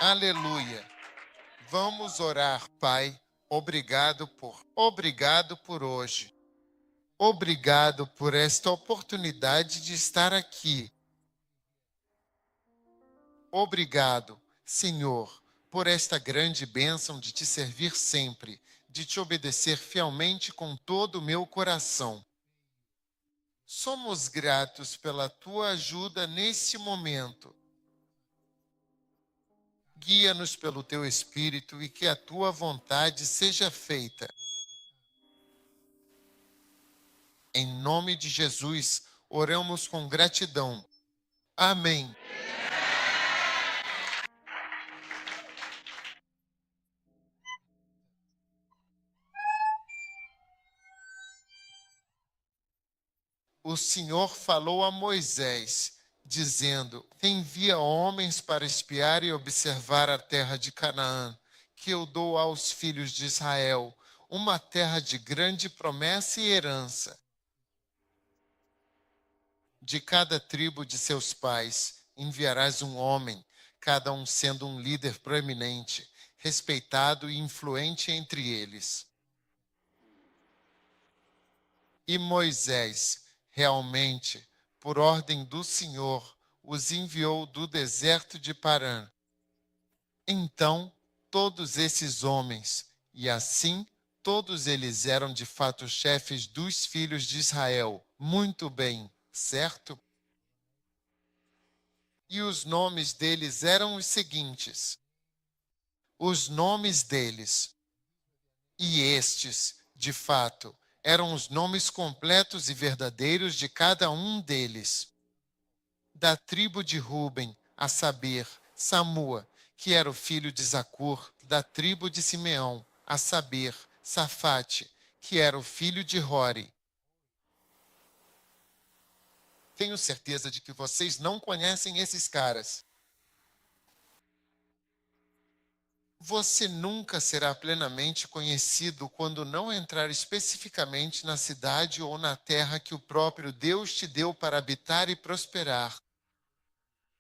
Aleluia. Vamos orar, Pai. Obrigado por hoje. Obrigado por esta oportunidade de estar aqui. Obrigado, Senhor, por esta grande bênção de te servir sempre, de te obedecer fielmente com todo o meu coração. Somos gratos pela tua ajuda nesse momento. Guia-nos pelo teu Espírito e que a tua vontade seja feita. Em nome de Jesus, oramos com gratidão. Amém. O Senhor falou a Moisés, dizendo: Envia homens para espiar e observar a terra de Canaã, que eu dou aos filhos de Israel, uma terra de grande promessa e herança. De cada tribo de seus pais enviarás um homem, cada um sendo um líder proeminente, respeitado e influente entre eles. E Moisés, realmente, por ordem do Senhor, os enviou do deserto de Parã. Então, todos esses homens, e assim todos eles eram de fato chefes dos filhos de Israel. Muito bem, certo? E os nomes deles eram os seguintes: os nomes deles. E estes, de fato, eram os nomes completos e verdadeiros de cada um deles. Da tribo de Ruben, a saber, Samua, que era o filho de Zacur; da tribo de Simeão, a saber, Safate, que era o filho de Hori. Tenho certeza de que vocês não conhecem esses caras. Você nunca será plenamente conhecido quando não entrar especificamente na cidade ou na terra que o próprio Deus te deu para habitar e prosperar.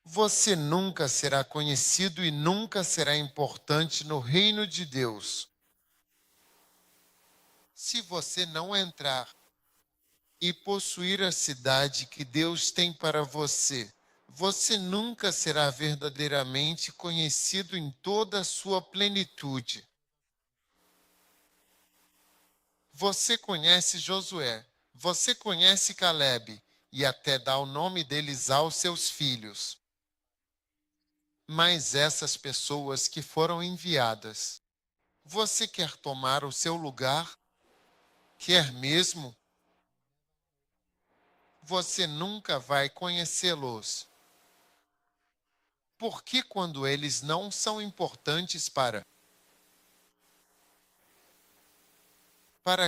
Você nunca será conhecido e nunca será importante no reino de Deus se você não entrar e possuir a cidade que Deus tem para você. Você nunca será verdadeiramente conhecido em toda a sua plenitude. Você conhece Josué, você conhece Calebe, e até dá o nome deles aos seus filhos. Mas essas pessoas que foram enviadas, você quer tomar o seu lugar? Quer mesmo? Você nunca vai conhecê-los. Porque quando eles não são importantes para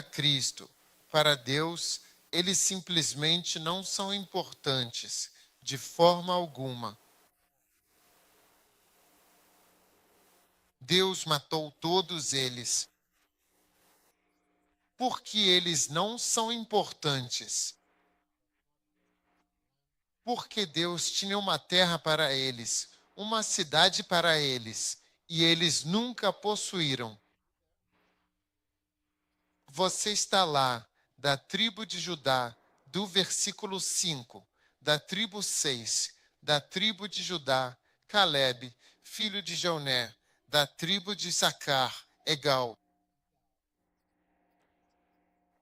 Cristo, para Deus, eles simplesmente não são importantes, de forma alguma. Deus matou todos eles. Porque eles não são importantes. Porque Deus tinha uma terra para eles, uma cidade para eles, e eles nunca possuíram. Você está lá, da tribo de Judá, do versículo 5, da tribo 6, da tribo de Judá, Calebe, filho de Jeuné, da tribo de Issacar, Egal.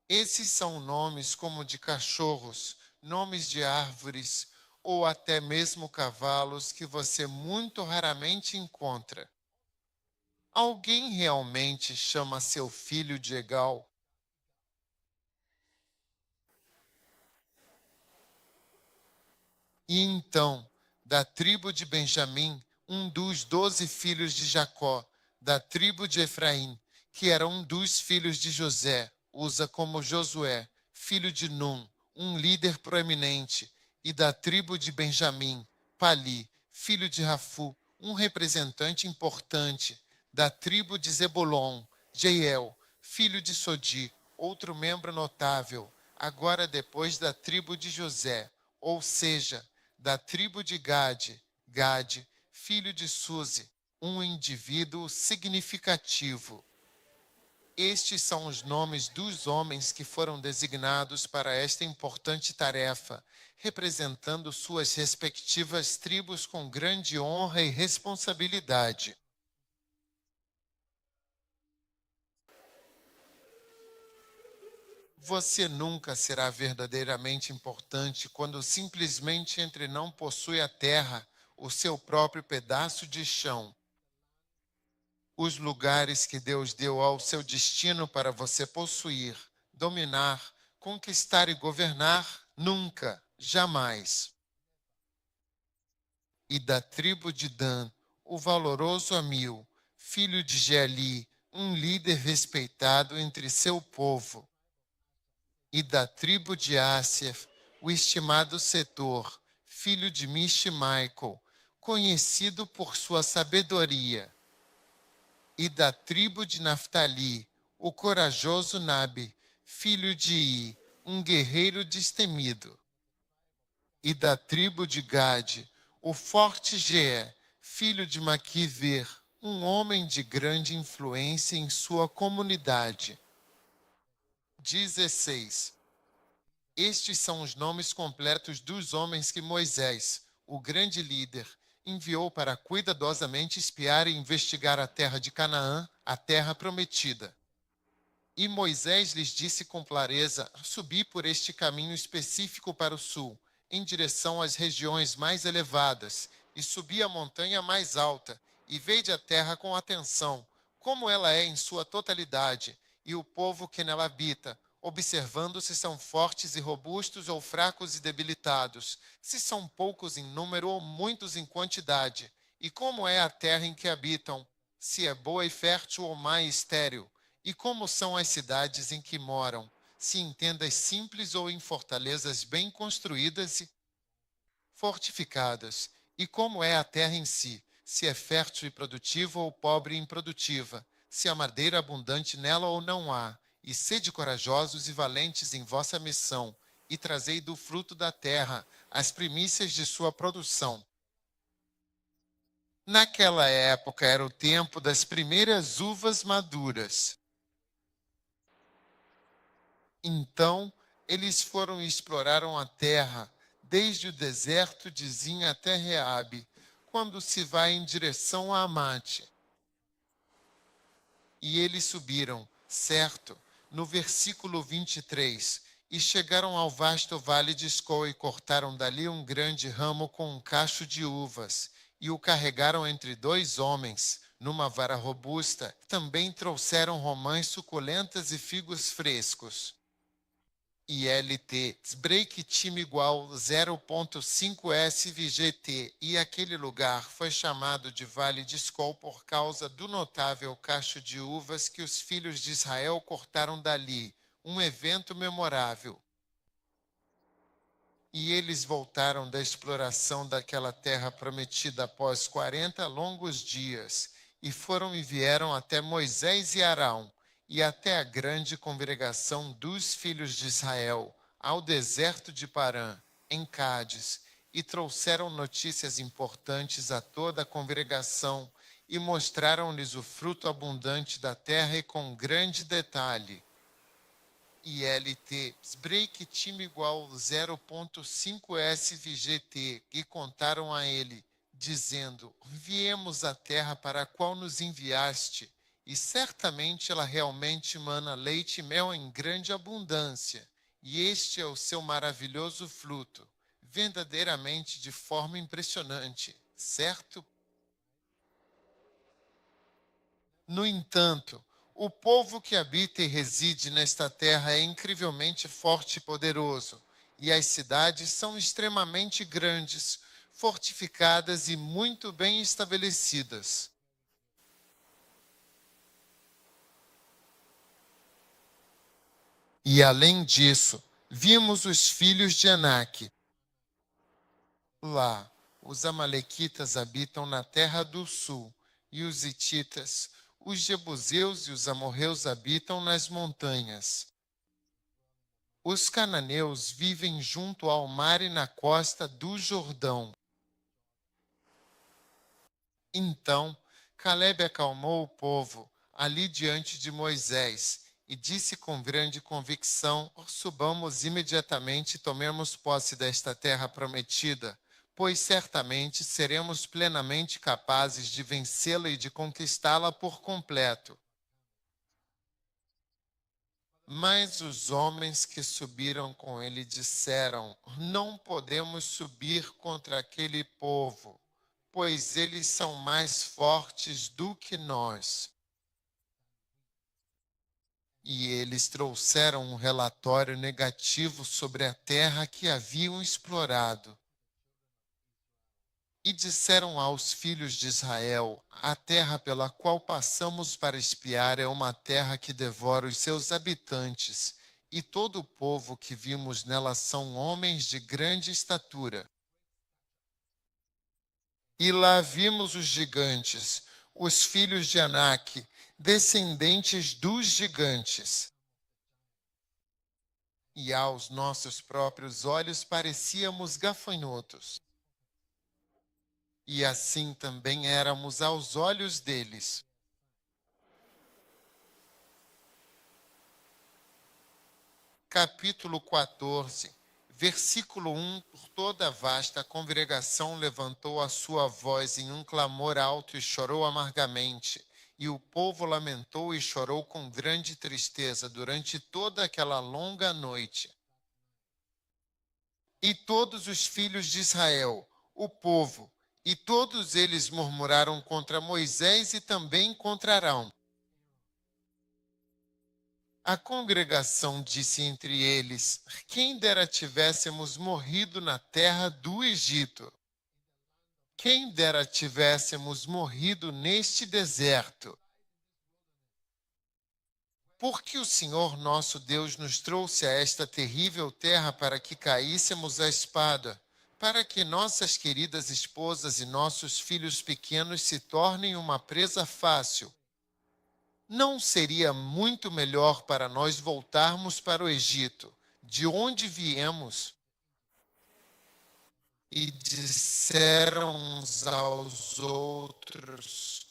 Esses são nomes como de cachorros, nomes de árvores ou até mesmo cavalos que você muito raramente encontra. Alguém realmente chama seu filho de Egal? E então, da tribo de Benjamim, um dos 12 filhos de Jacó, da tribo de Efraim, que era um dos filhos de José, usa como Josué, filho de Num, um líder proeminente, e da tribo de Benjamim, Pali, filho de Rafu, um representante importante, da tribo de Zebulon, Jeiel, filho de Sodi, outro membro notável, agora depois da tribo de José, ou seja, da tribo de Gade, Gade, filho de Suzi, um indivíduo significativo. Estes são os nomes dos homens que foram designados para esta importante tarefa, representando suas respectivas tribos com grande honra e responsabilidade. Você nunca será verdadeiramente importante quando simplesmente entre não possui a terra, o seu próprio pedaço de chão. Os lugares que Deus deu ao seu destino para você possuir, dominar, conquistar e governar, nunca, jamais. E da tribo de Dan, o valoroso Amil, filho de Geali, um líder respeitado entre seu povo. E da tribo de Áser, o estimado Setor, filho de Michmichael, conhecido por sua sabedoria. E da tribo de Naftali, o corajoso Nabe, filho de I, um guerreiro destemido. E da tribo de Gade, o forte Jeé, filho de Maquiver, um homem de grande influência em sua comunidade. 16. Estes são os nomes completos dos homens que Moisés, o grande líder, enviou para cuidadosamente espiar e investigar a terra de Canaã, a terra prometida. E Moisés lhes disse com clareza: subi por este caminho específico para o sul, em direção às regiões mais elevadas, e subi a montanha mais alta, e veide a terra com atenção, como ela é em sua totalidade, e o povo que nela habita, observando se são fortes e robustos ou fracos e debilitados, se são poucos em número ou muitos em quantidade, e como é a terra em que habitam, se é boa e fértil ou má e estéril, e como são as cidades em que moram, se em tendas simples ou em fortalezas bem construídas e fortificadas, e como é a terra em si, se é fértil e produtiva ou pobre e improdutiva, se há madeira abundante nela ou não há, e sede corajosos e valentes em vossa missão, e trazei do fruto da terra as primícias de sua produção. Naquela época era o tempo das primeiras uvas maduras. Então eles foram e exploraram a terra, desde o deserto de Zin até Reabe, quando se vai em direção a Amate. E eles subiram, certo, no versículo 23, e chegaram ao vasto vale de Escol e cortaram dali um grande ramo com um cacho de uvas, e o carregaram entre dois homens, numa vara robusta. Também trouxeram romãs suculentas e figos frescos. ILT, break time igual 0.5 SVGT, e aquele lugar foi chamado de Vale de Escol por causa do notável cacho de uvas que os filhos de Israel cortaram dali, um evento memorável. E eles voltaram da exploração daquela terra prometida após 40 longos dias, e foram e vieram até Moisés e Arão, e até a grande congregação dos filhos de Israel, ao deserto de Parã, em Cádiz, e trouxeram notícias importantes a toda a congregação, e mostraram-lhes o fruto abundante da terra e com grande detalhe. ILT, break time igual 0.5 SVGT, e contaram a ele, dizendo: viemos à terra para a qual nos enviaste, e certamente ela realmente mana leite e mel em grande abundância, e este é o seu maravilhoso fruto, verdadeiramente de forma impressionante, certo? No entanto, o povo que habita e reside nesta terra é incrivelmente forte e poderoso, e as cidades são extremamente grandes, fortificadas e muito bem estabelecidas. E além disso, vimos os filhos de Anak. Lá, os amalequitas habitam na terra do sul, e os hititas, os jebuseus e os amorreus habitam nas montanhas. Os cananeus vivem junto ao mar e na costa do Jordão. Então Calebe acalmou o povo ali diante de Moisés e disse com grande convicção: subamos imediatamente e tomemos posse desta terra prometida, pois certamente seremos plenamente capazes de vencê-la e de conquistá-la por completo. Mas os homens que subiram com ele disseram: não podemos subir contra aquele povo, pois eles são mais fortes do que nós. E eles trouxeram um relatório negativo sobre a terra que haviam explorado. E disseram aos filhos de Israel: a terra pela qual passamos para espiar é uma terra que devora os seus habitantes, e todo o povo que vimos nela são homens de grande estatura. E lá vimos os gigantes, os filhos de Anak, descendentes dos gigantes. E aos nossos próprios olhos parecíamos gafanhotos. E assim também éramos aos olhos deles. Capítulo 14, versículo 1. Por toda a vasta congregação levantou a sua voz em um clamor alto e chorou amargamente. E o povo lamentou e chorou com grande tristeza durante toda aquela longa noite. E todos os filhos de Israel, o povo, e todos eles murmuraram contra Moisés e também contra Arão. A congregação disse entre eles: quem dera tivéssemos morrido na terra do Egito. Quem dera tivéssemos morrido neste deserto. Porque o Senhor nosso Deus nos trouxe a esta terrível terra para que caíssemos à espada, para que nossas queridas esposas e nossos filhos pequenos se tornem uma presa fácil. Não seria muito melhor para nós voltarmos para o Egito, de onde viemos? E disseram uns aos outros: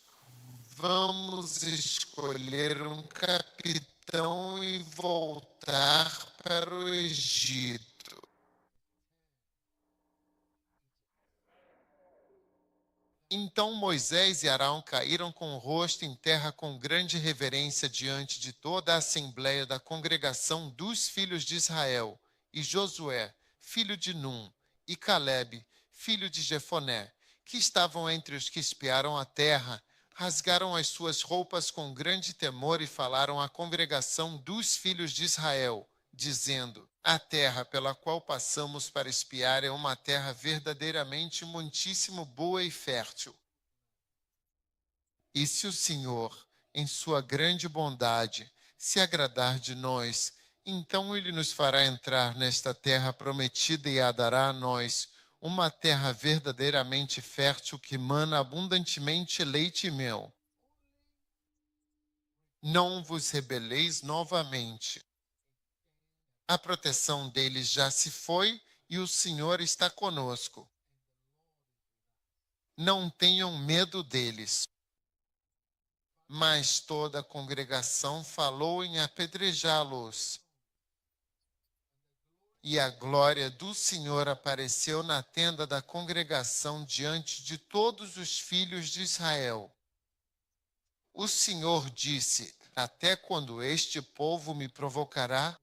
vamos escolher um capitão e voltar para o Egito. Então Moisés e Arão caíram com o rosto em terra com grande reverência diante de toda a assembleia da congregação dos filhos de Israel, e Josué, filho de Num, e Calebe, filho de Jefoné, que estavam entre os que espiaram a terra, rasgaram as suas roupas com grande temor e falaram à congregação dos filhos de Israel, dizendo: a terra pela qual passamos para espiar é uma terra verdadeiramente muitíssimo boa e fértil. E se o Senhor, em sua grande bondade, se agradar de nós, então ele nos fará entrar nesta terra prometida e a dará a nós, uma terra verdadeiramente fértil que mana abundantemente leite e mel. Não vos rebeleis novamente. A proteção deles já se foi e o Senhor está conosco. Não tenham medo deles. Mas toda a congregação falou em apedrejá-los. E a glória do Senhor apareceu na tenda da congregação diante de todos os filhos de Israel. O Senhor disse: até quando este povo me provocará?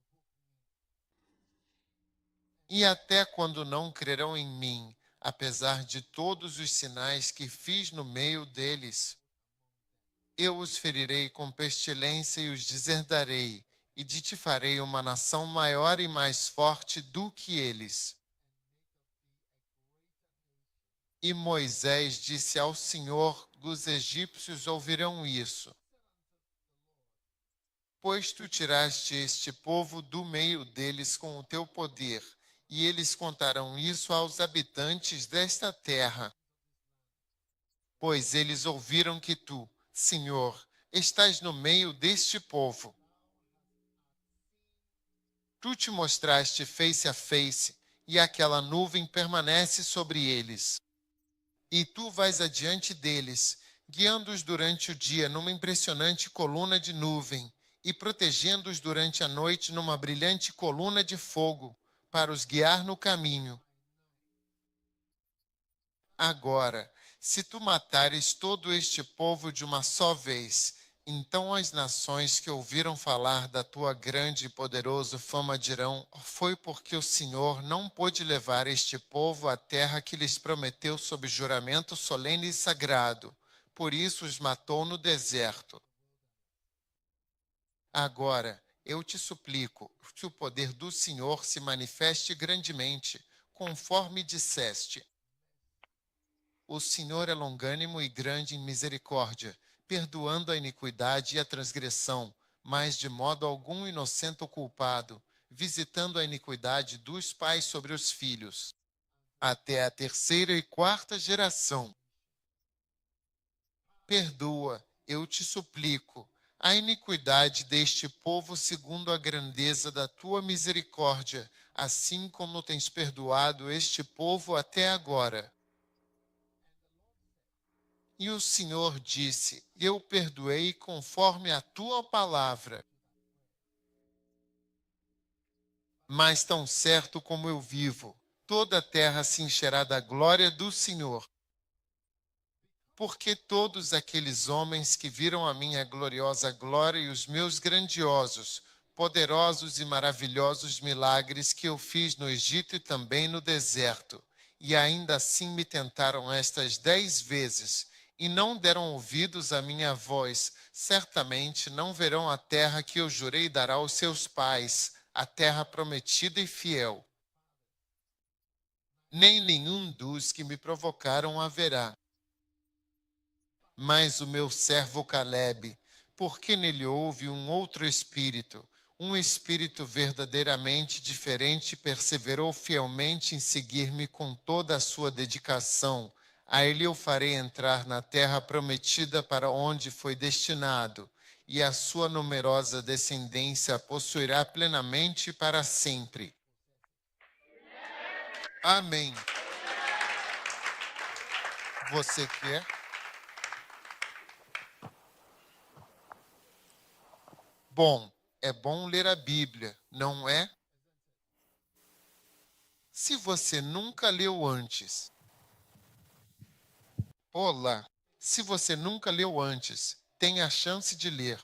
E até quando não crerão em mim, apesar de todos os sinais que fiz no meio deles? Eu os ferirei com pestilência e os deserdarei, e de ti farei uma nação maior e mais forte do que eles. E Moisés disse ao Senhor: os egípcios ouvirão isso. Pois tu tiraste este povo do meio deles com o teu poder, e eles contarão isso aos habitantes desta terra. Pois eles ouviram que tu, Senhor, estás no meio deste povo. Tu te mostraste face a face, e aquela nuvem permanece sobre eles. E tu vais adiante deles, guiando-os durante o dia numa impressionante coluna de nuvem e protegendo-os durante a noite numa brilhante coluna de fogo, para os guiar no caminho. Agora, se tu matares todo este povo de uma só vez, então as nações que ouviram falar da tua grande e poderosa fama dirão: foi porque o Senhor não pôde levar este povo à terra que lhes prometeu sob juramento solene e sagrado. Por isso os matou no deserto. Agora, eu te suplico que o poder do Senhor se manifeste grandemente, conforme disseste. O Senhor é longânimo e grande em misericórdia, perdoando a iniquidade e a transgressão, mas de modo algum inocente ou culpado, visitando a iniquidade dos pais sobre os filhos, até a terceira e quarta geração. Perdoa, eu te suplico, a iniquidade deste povo segundo a grandeza da tua misericórdia, assim como tens perdoado este povo até agora. E o Senhor disse: eu perdoei conforme a tua palavra. Mas tão certo como eu vivo, toda a terra se encherá da glória do Senhor. Porque todos aqueles homens que viram a minha gloriosa glória e os meus grandiosos, poderosos e maravilhosos milagres que eu fiz no Egito e também no deserto, e ainda assim me tentaram estas 10 vezes, e não deram ouvidos à minha voz, certamente não verão a terra que eu jurei dar aos seus pais, a terra prometida e fiel. Nem nenhum dos que me provocaram haverá. Mas o meu servo Calebe, porque nele houve um outro espírito, um espírito verdadeiramente diferente, perseverou fielmente em seguir-me com toda a sua dedicação. A ele eu farei entrar na terra prometida para onde foi destinado, e a sua numerosa descendência a possuirá plenamente para sempre. Amém. Você quer? Bom, é bom ler a Bíblia, não é? Se você nunca leu antes, olá. Se você nunca leu antes, tem a chance de ler.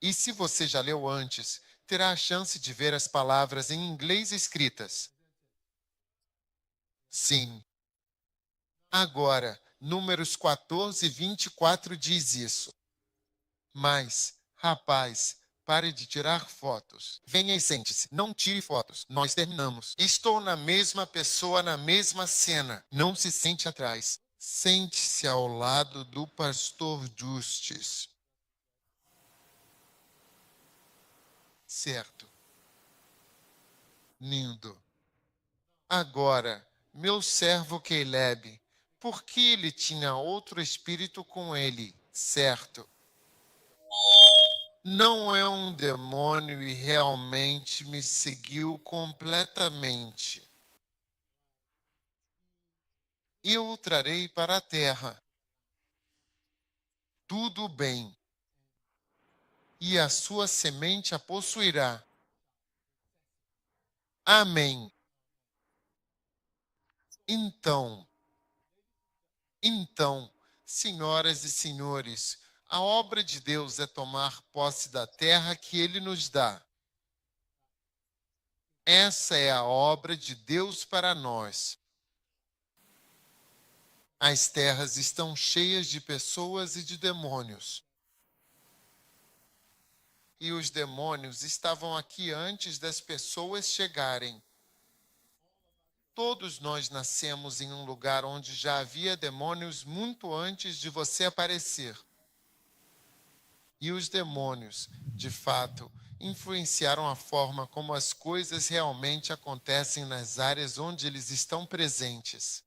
E se você já leu antes, terá a chance de ver as palavras em inglês escritas. Sim. Agora, Números 14 e 24 diz isso. Mas, rapaz, pare de tirar fotos. Venha e sente-se. Não tire fotos. Nós terminamos. Estou na mesma pessoa, na mesma cena. Não se sente atrás. Sente-se ao lado do pastor Justis. Certo. Lindo. Agora, meu servo Caleb, porque ele tinha outro espírito com ele, certo? Não é um demônio e realmente me seguiu completamente. Eu o trarei para a terra. Tudo bem. E a sua semente a possuirá. Amém. Então, senhoras e senhores, a obra de Deus é tomar posse da terra que ele nos dá. Essa é a obra de Deus para nós. As terras estão cheias de pessoas e de demônios. E os demônios estavam aqui antes das pessoas chegarem. Todos nós nascemos em um lugar onde já havia demônios muito antes de você aparecer. E os demônios, de fato, influenciaram a forma como as coisas realmente acontecem nas áreas onde eles estão presentes.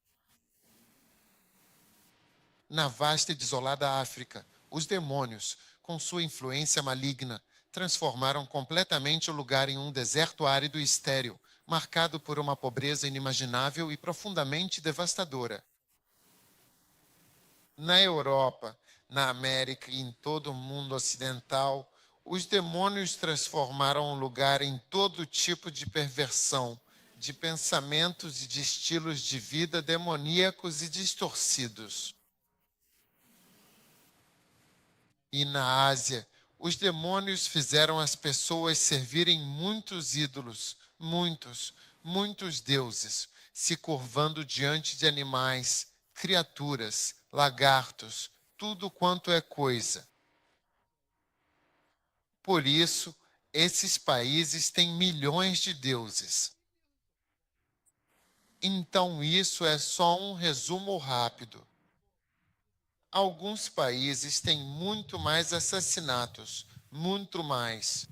Na vasta e desolada África, os demônios, com sua influência maligna, transformaram completamente o lugar em um deserto árido e estéril, marcado por uma pobreza inimaginável e profundamente devastadora. Na Europa, na América e em todo o mundo ocidental, os demônios transformaram o lugar em todo tipo de perversão, de pensamentos e de estilos de vida demoníacos e distorcidos. E na Ásia, os demônios fizeram as pessoas servirem muitos ídolos, muitos deuses, se curvando diante de animais, criaturas, lagartos, tudo quanto é coisa. Por isso, esses países têm milhões de deuses. Então, isso é só um resumo rápido. Alguns países têm muito mais assassinatos, muito mais.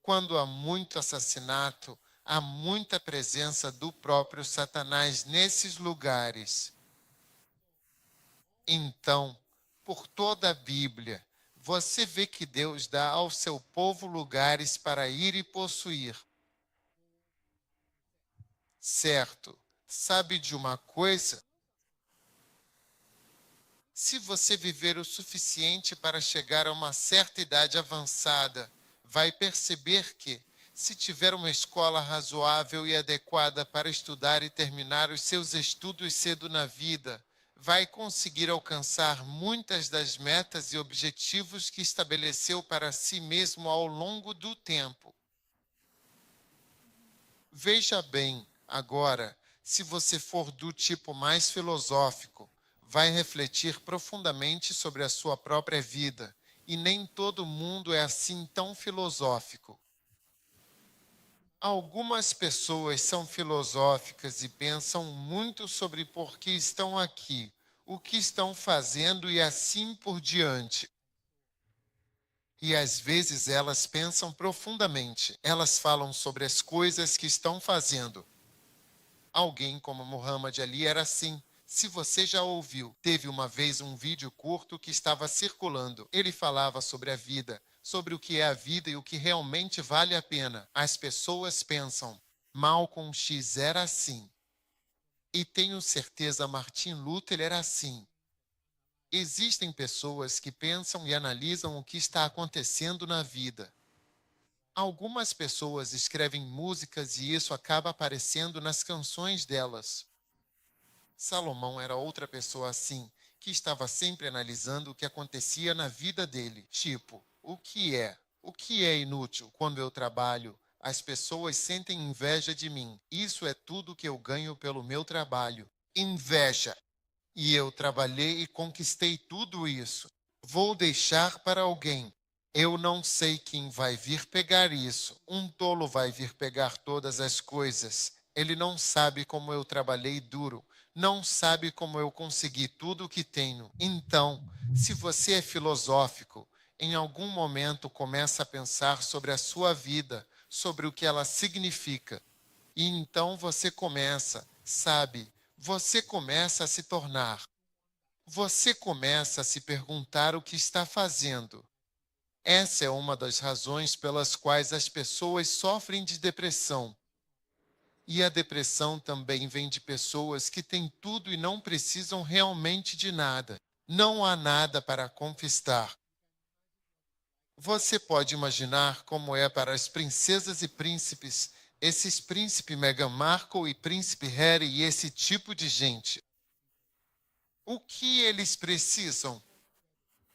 Quando há muito assassinato, há muita presença do próprio Satanás nesses lugares. Então, por toda a Bíblia, você vê que Deus dá ao seu povo lugares para ir e possuir. Certo? Sabe de uma coisa? Se você viver o suficiente para chegar a uma certa idade avançada, vai perceber que, se tiver uma escola razoável e adequada para estudar e terminar os seus estudos cedo na vida, vai conseguir alcançar muitas das metas e objetivos que estabeleceu para si mesmo ao longo do tempo. Veja bem, agora, se você for do tipo mais filosófico, vai refletir profundamente sobre a sua própria vida, e nem todo mundo é assim tão filosófico. Algumas pessoas são filosóficas e pensam muito sobre por que estão aqui, o que estão fazendo e assim por diante. E às vezes elas pensam profundamente, elas falam sobre as coisas que estão fazendo. Alguém como Muhammad Ali era assim. Se você já ouviu, teve uma vez um vídeo curto que estava circulando. Ele falava sobre a vida, sobre o que é a vida e o que realmente vale a pena. As pessoas pensam, Malcolm X era assim. E tenho certeza Martin Luther era assim. Existem pessoas que pensam e analisam o que está acontecendo na vida. Algumas pessoas escrevem músicas e isso acaba aparecendo nas canções delas. Salomão era outra pessoa assim, que estava sempre analisando o que acontecia na vida dele. Tipo, o que é? O que é inútil quando eu trabalho? As pessoas sentem inveja de mim. Isso é tudo que eu ganho pelo meu trabalho. Inveja. E eu trabalhei e conquistei tudo isso. Vou deixar para alguém. Eu não sei quem vai vir pegar isso. Um tolo vai vir pegar todas as coisas. Ele não sabe como eu trabalhei duro. Não sabe como eu consegui tudo o que tenho. Então, se você é filosófico, em algum momento começa a pensar sobre a sua vida, sobre o que ela significa. E então você começa, sabe, você começa a se tornar. Você começa a se perguntar o que está fazendo. Essa é uma das razões pelas quais as pessoas sofrem de depressão. E a depressão também vem de pessoas que têm tudo e não precisam realmente de nada. Não há nada para conquistar. Você pode imaginar como é para as princesas e príncipes, esses príncipe Meghan Markle e príncipe Harry e esse tipo de gente. O que eles precisam?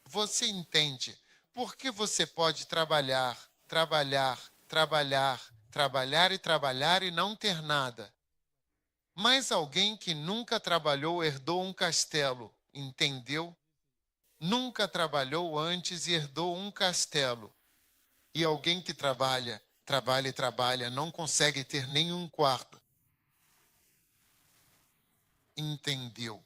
Você entende? Porque você pode trabalhar, trabalhar, trabalhar, trabalhar e trabalhar e não ter nada. Mas alguém que nunca trabalhou herdou um castelo, entendeu? Nunca trabalhou antes e herdou um castelo. E alguém que trabalha, trabalha e trabalha, não consegue ter nenhum quarto. Entendeu?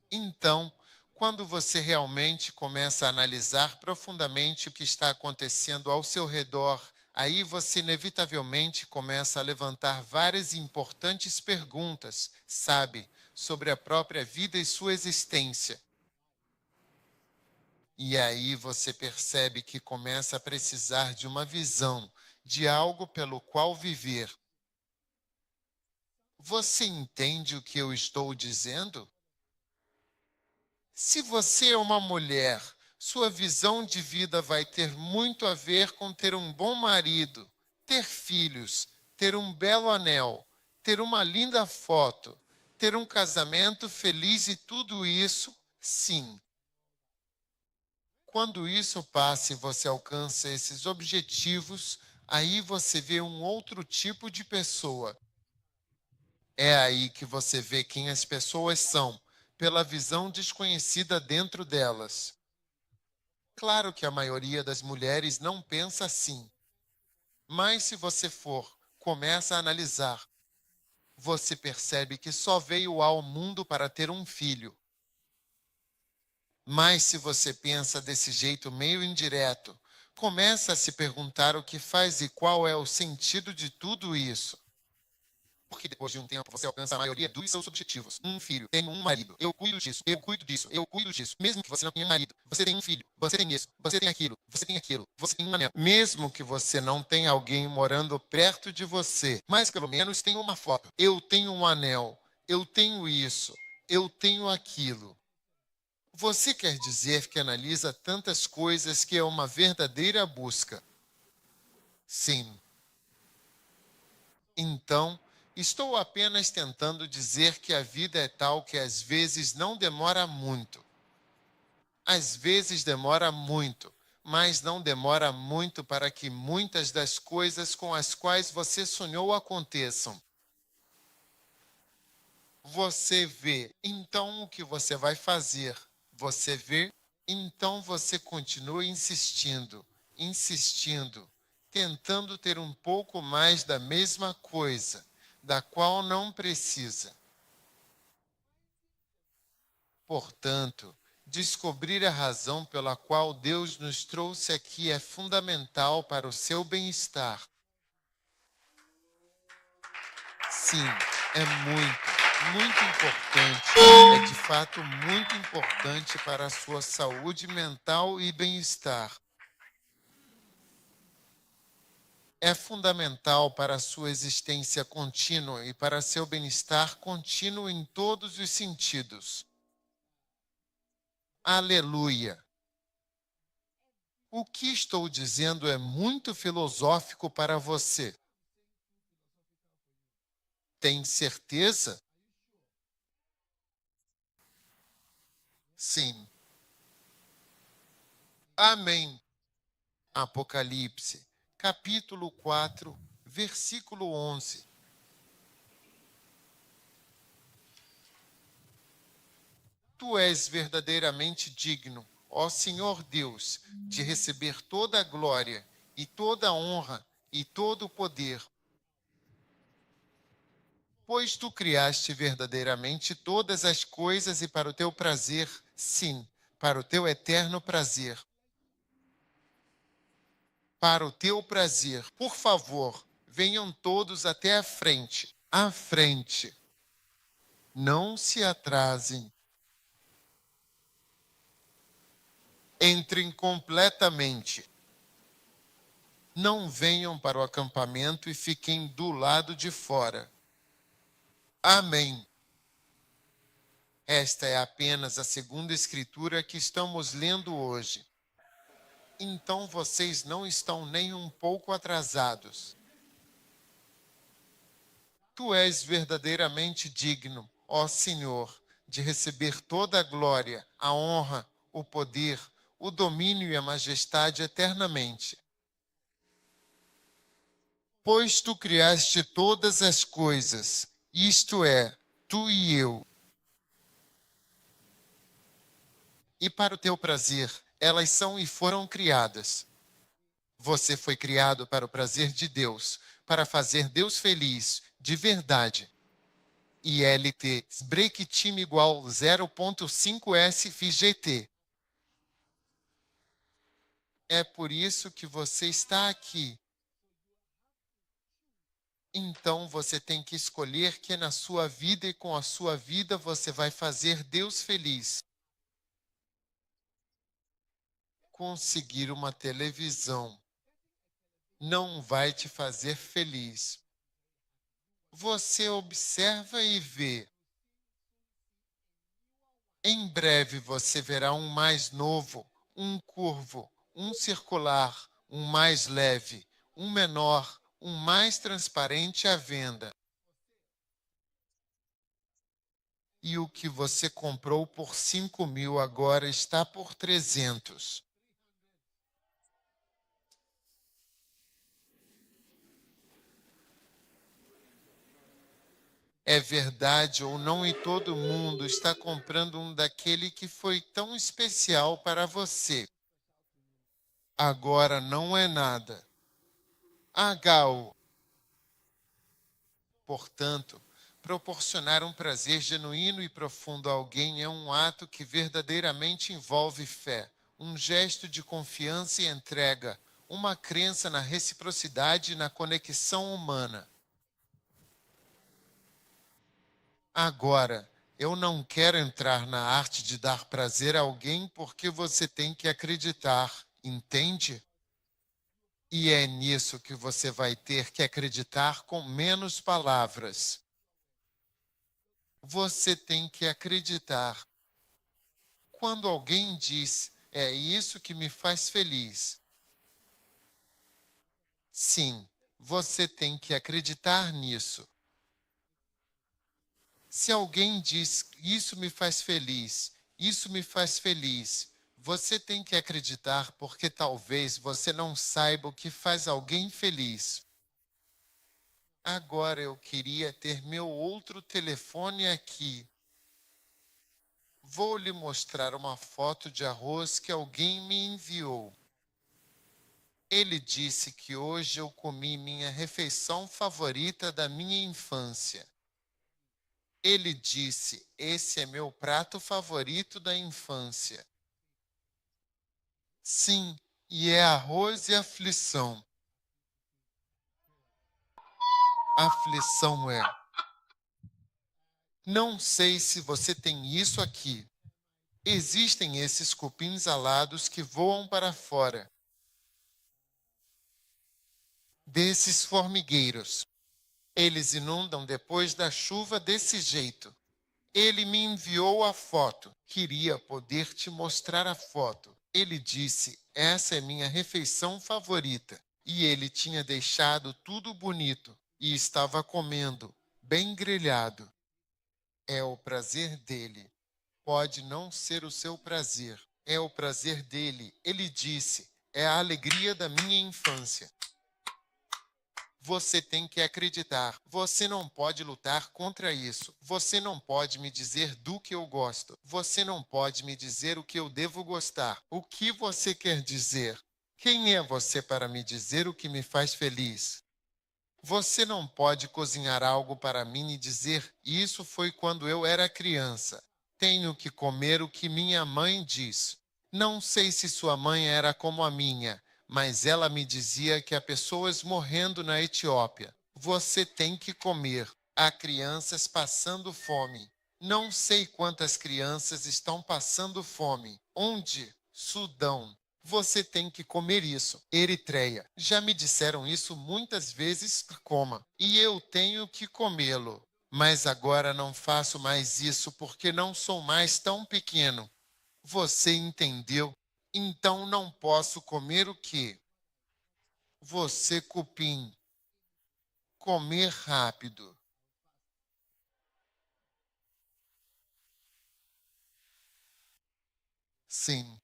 Então, quando você realmente começa a analisar profundamente o que está acontecendo ao seu redor, aí você inevitavelmente começa a levantar várias importantes perguntas, sabe, sobre a própria vida e sua existência. E aí você percebe que começa a precisar de uma visão, de algo pelo qual viver. Você entende o que eu estou dizendo? Se você é uma mulher, sua visão de vida vai ter muito a ver com ter um bom marido, ter filhos, ter um belo anel, ter uma linda foto, ter um casamento feliz e tudo isso, sim. Quando isso passa e você alcança esses objetivos, aí você vê um outro tipo de pessoa. É aí que você vê quem as pessoas são, pela visão desconhecida dentro delas. Claro que a maioria das mulheres não pensa assim, mas se você começa a analisar, você percebe que só veio ao mundo para ter um filho. Mas se você pensa desse jeito meio indireto, começa a se perguntar o que faz e qual é o sentido de tudo isso. Porque depois de um tempo você alcança a maioria dos seus objetivos. Um filho, tenho um marido, eu cuido disso, eu cuido disso, eu cuido disso. Mesmo que você não tenha marido, você tem um filho, você tem isso, você tem aquilo, você tem aquilo, você tem um anel. Mesmo que você não tenha alguém morando perto de você, mas pelo menos tem uma foto. Eu tenho um anel, eu tenho isso, eu tenho aquilo. Você quer dizer que analisa tantas coisas que é uma verdadeira busca? Sim. Então, estou apenas tentando dizer que a vida é tal que às vezes não demora muito. Às vezes demora muito, mas não demora muito para que muitas das coisas com as quais você sonhou aconteçam. Você vê, então o que você vai fazer? Você vê, então você continua insistindo, insistindo, tentando ter um pouco mais da mesma coisa, da qual não precisa. Portanto, descobrir a razão pela qual Deus nos trouxe aqui é fundamental para o seu bem-estar. Sim, é muito importante. É de fato muito importante para a sua saúde mental e bem-estar. É fundamental para a sua existência contínua e para seu bem-estar contínuo em todos os sentidos. Aleluia! O que estou dizendo é muito filosófico para você. Tem certeza? Sim. Amém. Apocalipse, capítulo 4, versículo 11. Tu és verdadeiramente digno, ó Senhor Deus, de receber toda a glória e toda a honra e todo o poder. Pois tu criaste verdadeiramente todas as coisas e para o teu prazer, sim, para o teu eterno prazer. Para o teu prazer, por favor, venham todos até a frente. À frente. Não se atrasem. Entrem completamente. Não venham para o acampamento e fiquem do lado de fora. Amém. Esta é apenas a segunda escritura que estamos lendo hoje. Então vocês não estão nem um pouco atrasados. Tu és verdadeiramente digno, ó Senhor, de receber toda a glória, a honra, o poder, o domínio e a majestade eternamente. Pois tu criaste todas as coisas, isto é, tu e eu. E para o teu prazer, elas são e foram criadas. Você foi criado para o prazer de Deus, para fazer Deus feliz, de verdade. ILT break time igual 0.5S FGT. É por isso que você está aqui. Então você tem que escolher que na sua vida e com a sua vida você vai fazer Deus feliz. Conseguir uma televisão não vai te fazer feliz. Você observa e vê. Em breve você verá um mais novo, um curvo, um circular, um mais leve, um menor, um mais transparente à venda. E o que você comprou por 5.000 agora está por 300. É verdade ou não, e todo mundo está comprando um daquele que foi tão especial para você. Agora não é nada. H.O. Portanto, proporcionar um prazer genuíno e profundo a alguém é um ato que verdadeiramente envolve fé, um gesto de confiança e entrega, uma crença na reciprocidade e na conexão humana. Agora, eu não quero entrar na arte de dar prazer a alguém porque você tem que acreditar, entende? E é nisso que você vai ter que acreditar com menos palavras. Você tem que acreditar. Quando alguém diz, é isso que me faz feliz. Sim, você tem que acreditar nisso. Se alguém diz, isso me faz feliz, isso me faz feliz, você tem que acreditar porque talvez você não saiba o que faz alguém feliz. Agora eu queria ter meu outro telefone aqui. Vou lhe mostrar uma foto de arroz que alguém me enviou. Ele disse que hoje eu comi minha refeição favorita da minha infância. Ele disse, esse é meu prato favorito da infância. Sim, e é arroz e aflição. Aflição é. Não sei se você tem isso aqui. Existem esses cupins alados que voam para fora. Desses formigueiros. Eles inundam depois da chuva desse jeito. Ele me enviou a foto. Queria poder te mostrar a foto. Ele disse, essa é minha refeição favorita. E ele tinha deixado tudo bonito e estava comendo, bem grelhado. É o prazer dele. Pode não ser o seu prazer. É o prazer dele. Ele disse, é a alegria da minha infância. Você tem que acreditar. Você não pode lutar contra isso. Você não pode me dizer do que eu gosto. Você não pode me dizer o que eu devo gostar. O que você quer dizer? Quem é você para me dizer o que me faz feliz? Você não pode cozinhar algo para mim e dizer: isso foi quando eu era criança. Tenho que comer o que minha mãe diz. Não sei se sua mãe era como a minha, mas ela me dizia que há pessoas morrendo na Etiópia. Você tem que comer. Há crianças passando fome. Não sei quantas crianças estão passando fome. Onde? Sudão. Você tem que comer isso. Eritreia. Já me disseram isso muitas vezes, coma. E eu tenho que comê-lo. Mas agora não faço mais isso porque não sou mais tão pequeno. Você entendeu? Então não posso comer o quê? Você, cupim. Comer rápido. Sim.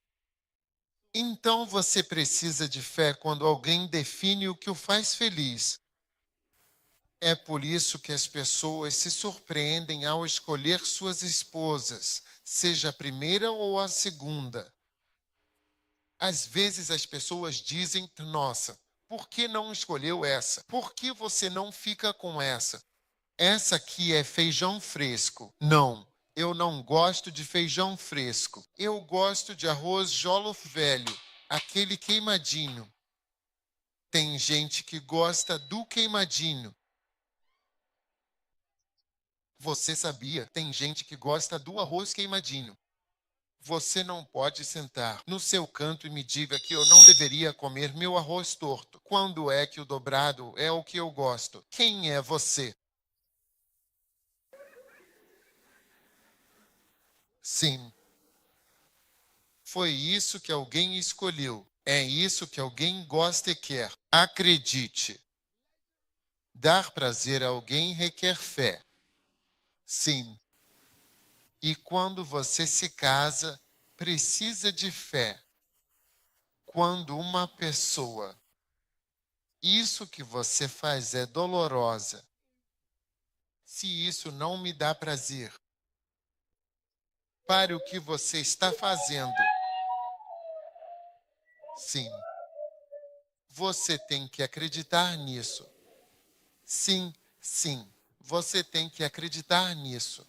Então você precisa de fé quando alguém define o que o faz feliz. É por isso que as pessoas se surpreendem ao escolher suas esposas, seja a primeira ou a segunda. Às vezes as pessoas dizem: nossa, por que não escolheu essa? Por que você não fica com essa? Essa aqui é feijão fresco. Não, eu não gosto de feijão fresco. Eu gosto de arroz jollof velho, aquele queimadinho. Tem gente que gosta do queimadinho. Você sabia? Tem gente que gosta do arroz queimadinho. Você não pode sentar no seu canto e me diga que eu não deveria comer meu arroz torto. Quando é que o dobrado é o que eu gosto? Quem é você? Sim, foi isso que alguém escolheu. É isso que alguém gosta e quer. Acredite. Dar prazer a alguém requer fé. Sim. E quando você se casa, precisa de fé. Quando uma pessoa, isso que você faz é dolorosa, se isso não me dá prazer, pare o que você está fazendo. Sim, você tem que acreditar nisso. Sim, sim, você tem que acreditar nisso.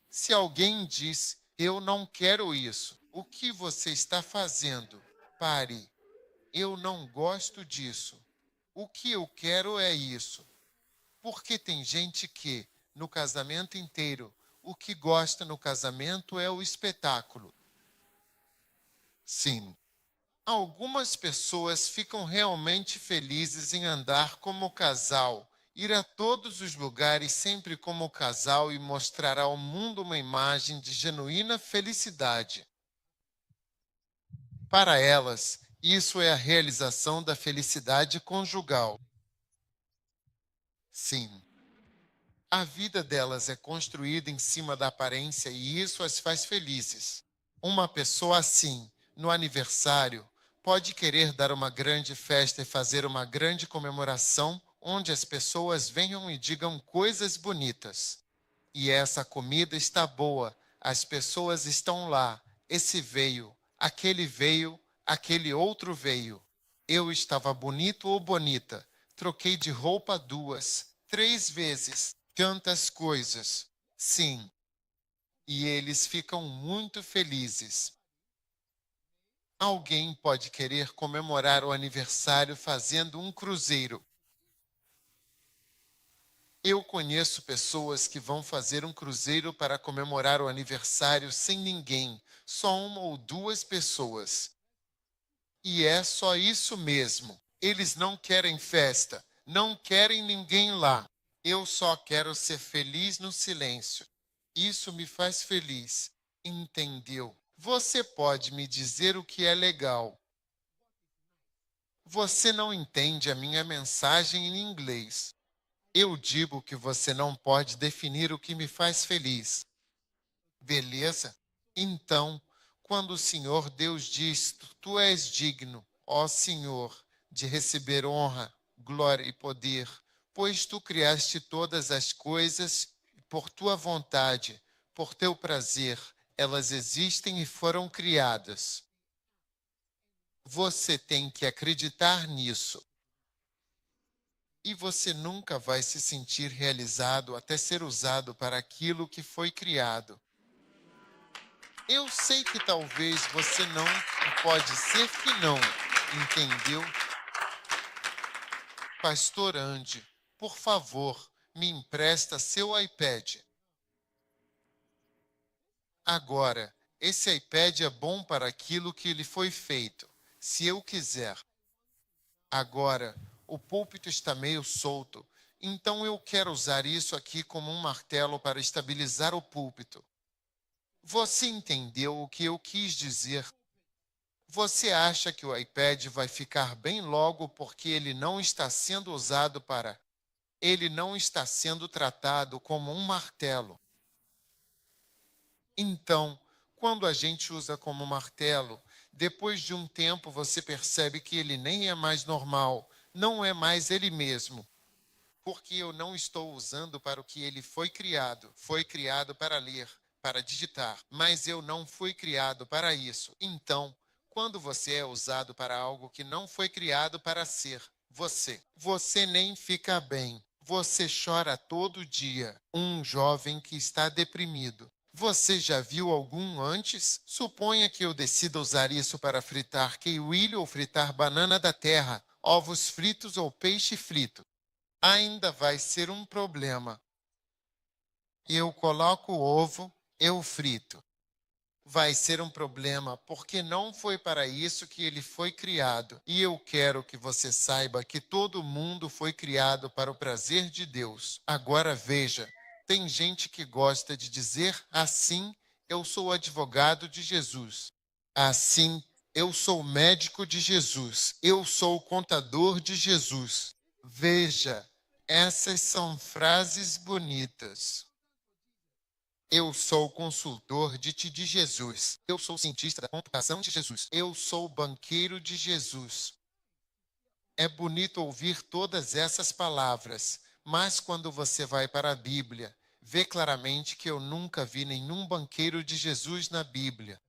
Se alguém diz, eu não quero isso, o que você está fazendo? Pare. Eu não gosto disso. O que eu quero é isso. Porque tem gente que, no casamento inteiro, o que gosta no casamento é o espetáculo. Sim. Algumas pessoas ficam realmente felizes em andar como casal, ir a todos os lugares sempre como casal e mostrar ao mundo uma imagem de genuína felicidade. Para elas, isso é a realização da felicidade conjugal. Sim. A vida delas é construída em cima da aparência e isso as faz felizes. Uma pessoa assim, no aniversário, pode querer dar uma grande festa e fazer uma grande comemoração onde as pessoas venham e digam coisas bonitas. E essa comida está boa, as pessoas estão lá, esse veio, aquele outro veio. Eu estava bonito ou bonita, troquei de roupa 2, 3 vezes, tantas coisas. Sim, e eles ficam muito felizes. Alguém pode querer comemorar o aniversário fazendo um cruzeiro. Eu conheço pessoas que vão fazer um cruzeiro para comemorar o aniversário sem ninguém, só uma ou duas pessoas. E é só isso mesmo. Eles não querem festa, não querem ninguém lá. Eu só quero ser feliz no silêncio. Isso me faz feliz. Entendeu? Você pode me dizer o que é legal. Você não entende a minha mensagem em inglês. Eu digo que você não pode definir o que me faz feliz. Beleza? Então, quando o Senhor Deus diz: Tu és digno, ó Senhor, de receber honra, glória e poder, pois tu criaste todas as coisas e por tua vontade, por teu prazer, elas existem e foram criadas. Você tem que acreditar nisso. E você nunca vai se sentir realizado até ser usado para aquilo que foi criado. Eu sei que talvez você não, e pode ser que não, entendeu? Pastor Andy, por favor, me empresta seu iPad. Agora, esse iPad é bom para aquilo que lhe foi feito, se eu quiser. Agora, o púlpito está meio solto, então eu quero usar isso aqui como um martelo para estabilizar o púlpito. Você entendeu o que eu quis dizer? Você acha que o iPad vai ficar bem logo porque ele não está sendo usado para. Ele não está sendo tratado como um martelo. Então, quando a gente usa como martelo, depois de um tempo você percebe que ele nem é mais normal, não é mais ele mesmo. Porque eu não estou usando para o que ele foi criado para ler, para digitar, mas eu não fui criado para isso. Então, quando você é usado para algo que não foi criado para ser você nem fica bem. Você chora todo dia. Um jovem que está deprimido. Você já viu algum antes? Suponha que eu decida usar isso para fritar kiwi ou fritar banana da terra, ovos fritos ou peixe frito. Ainda vai ser um problema. Eu coloco o ovo, eu frito. Vai ser um problema, porque não foi para isso que ele foi criado. E eu quero que você saiba que todo mundo foi criado para o prazer de Deus. Agora veja, tem gente que gosta de dizer assim, eu sou advogado de Jesus. Assim, eu sou médico de Jesus. Eu sou contador de Jesus. Veja, essas são frases bonitas. Eu sou consultor de Jesus. Eu sou cientista da computação de Jesus. Eu sou banqueiro de Jesus. É bonito ouvir todas essas palavras, mas quando você vai para a Bíblia, vê claramente que eu nunca vi nenhum banqueiro de Jesus na Bíblia.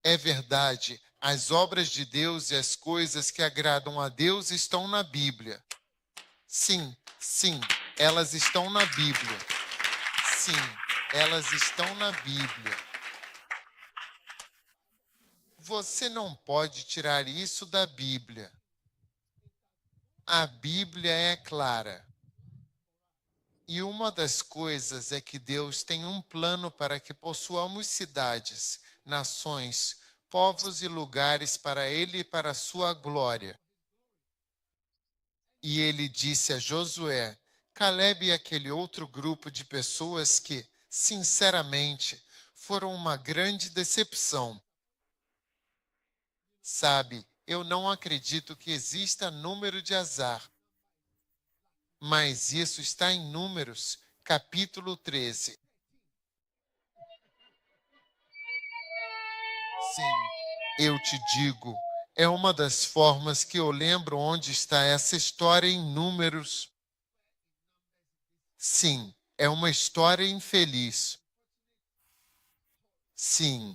É verdade, as obras de Deus e as coisas que agradam a Deus estão na Bíblia. Sim, sim, elas estão na Bíblia. Sim, elas estão na Bíblia. Você não pode tirar isso da Bíblia. A Bíblia é clara. E uma das coisas é que Deus tem um plano para que possuamos cidades, nações, povos e lugares para Ele e para a sua glória. E ele disse a Josué, Calebe e aquele outro grupo de pessoas que, sinceramente, foram uma grande decepção. Sabe, eu não acredito que exista número de azar. Mas isso está em Números, capítulo 13. Sim, eu te digo, é uma das formas que eu lembro onde está essa história em Números. Sim, é uma história infeliz. Sim,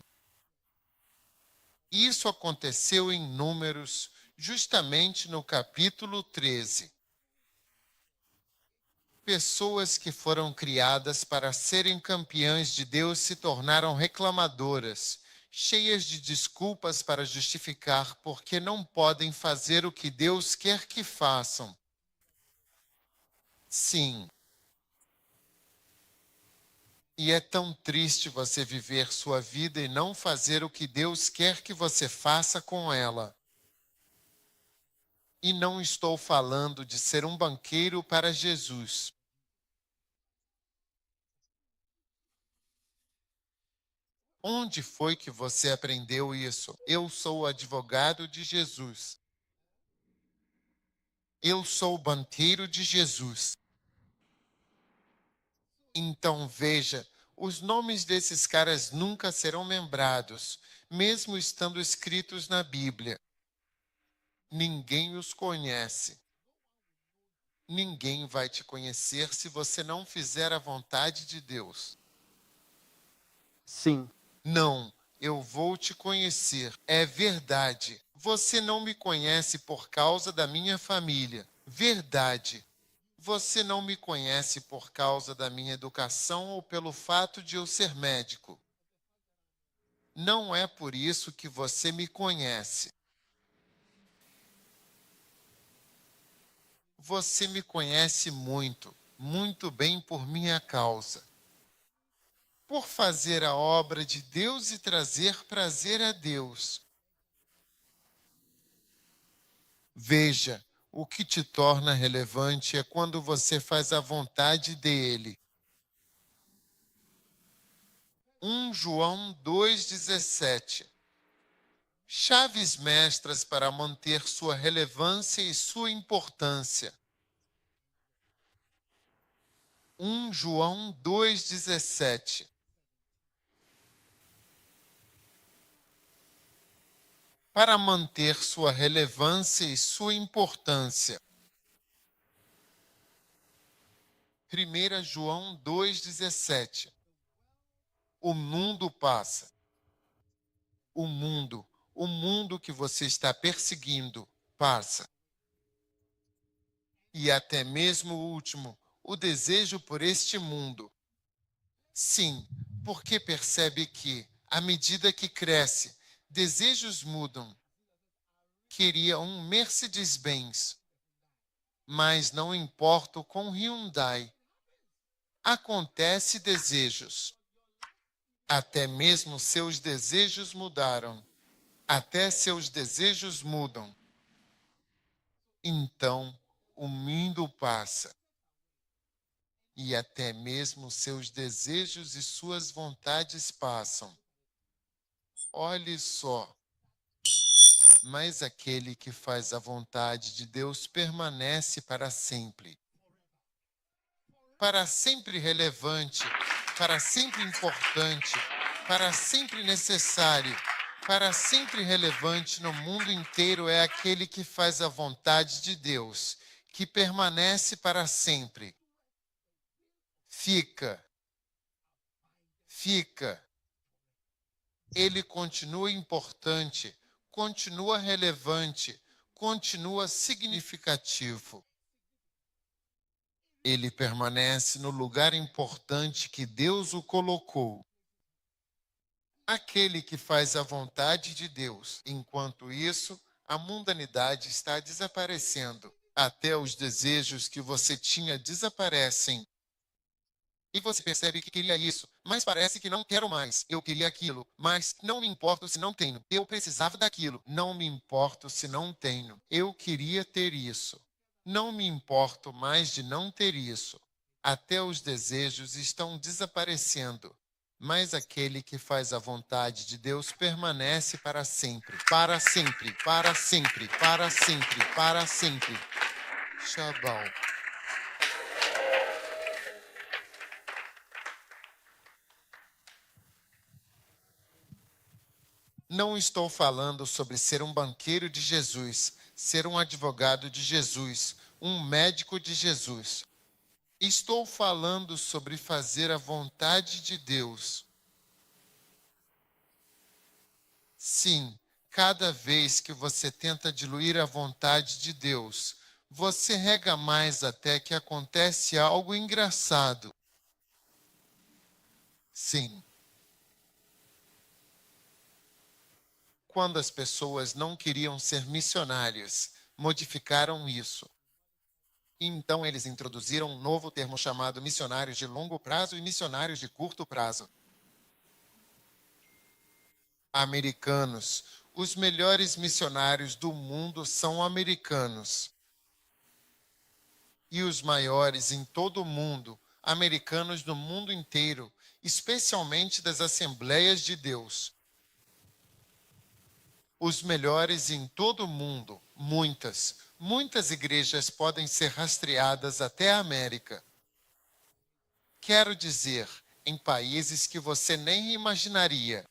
isso aconteceu em Números, justamente no capítulo 13. Pessoas que foram criadas para serem campeãs de Deus se tornaram reclamadoras, cheias de desculpas para justificar porque não podem fazer o que Deus quer que façam. Sim. E é tão triste você viver sua vida e não fazer o que Deus quer que você faça com ela. E não estou falando de ser um banqueiro para Jesus. Onde foi que você aprendeu isso? Eu sou advogado de Jesus. Eu sou banqueiro de Jesus. Então veja, os nomes desses caras nunca serão lembrados, mesmo estando escritos na Bíblia. Ninguém os conhece. Ninguém vai te conhecer se você não fizer a vontade de Deus. Sim. Não, eu vou te conhecer. É verdade. Você não me conhece por causa da minha família. Verdade. Você não me conhece por causa da minha educação ou pelo fato de eu ser médico. Não é por isso que você me conhece. Você me conhece muito, muito bem por minha causa. Por fazer a obra de Deus e trazer prazer a Deus. Veja, o que te torna relevante é quando você faz a vontade dele. 1 João 2,17. Chaves mestras para manter sua relevância e sua importância. 1 João 2,17. Para manter sua relevância e sua importância. 1 João 2,17. O mundo passa. O mundo que você está perseguindo passa. E até mesmo o último, o desejo por este mundo. Sim, porque percebe que, à medida que cresce, desejos mudam. Queria um Mercedes-Benz, mas não importa com Hyundai. Acontece desejos. Até mesmo seus desejos mudaram. Até seus desejos mudam. Então, o mundo passa. e até mesmo seus desejos e suas vontades passam. Olhe só, mas aquele que faz a vontade de Deus permanece para sempre relevante, para sempre importante, para sempre necessário, para sempre relevante no mundo inteiro é aquele que faz a vontade de Deus, que permanece para sempre. Fica. Ele continua importante, continua relevante, continua significativo. Ele permanece no lugar importante que Deus o colocou. Aquele que faz a vontade de Deus. Enquanto isso, a mundanidade está desaparecendo. Até os desejos que você tinha desaparecem. E você percebe que queria isso, mas parece que não quero mais. Eu queria aquilo, mas não me importo se não tenho. Eu precisava daquilo, não me importo se não tenho. Eu queria ter isso. Não me importo mais de não ter isso. Até os desejos estão desaparecendo. Mas aquele que faz a vontade de Deus permanece para sempre, para sempre, para sempre, para sempre, para sempre. Shabbat. Não estou falando sobre ser um banqueiro de Jesus, ser um advogado de Jesus, um médico de Jesus. Estou falando sobre fazer a vontade de Deus. Sim, cada vez que você tenta diluir a vontade de Deus, você rega mais até que acontece algo engraçado. Sim. Quando as pessoas não queriam ser missionárias, modificaram isso. Então, eles introduziram um novo termo chamado missionários de longo prazo e missionários de curto prazo. Americanos. Os melhores missionários do mundo são americanos. E os maiores em todo o mundo, americanos do mundo inteiro, especialmente das Assembleias de Deus. Os melhores em todo o mundo, muitas igrejas podem ser rastreadas até a América. Quero dizer, em países que você nem imaginaria.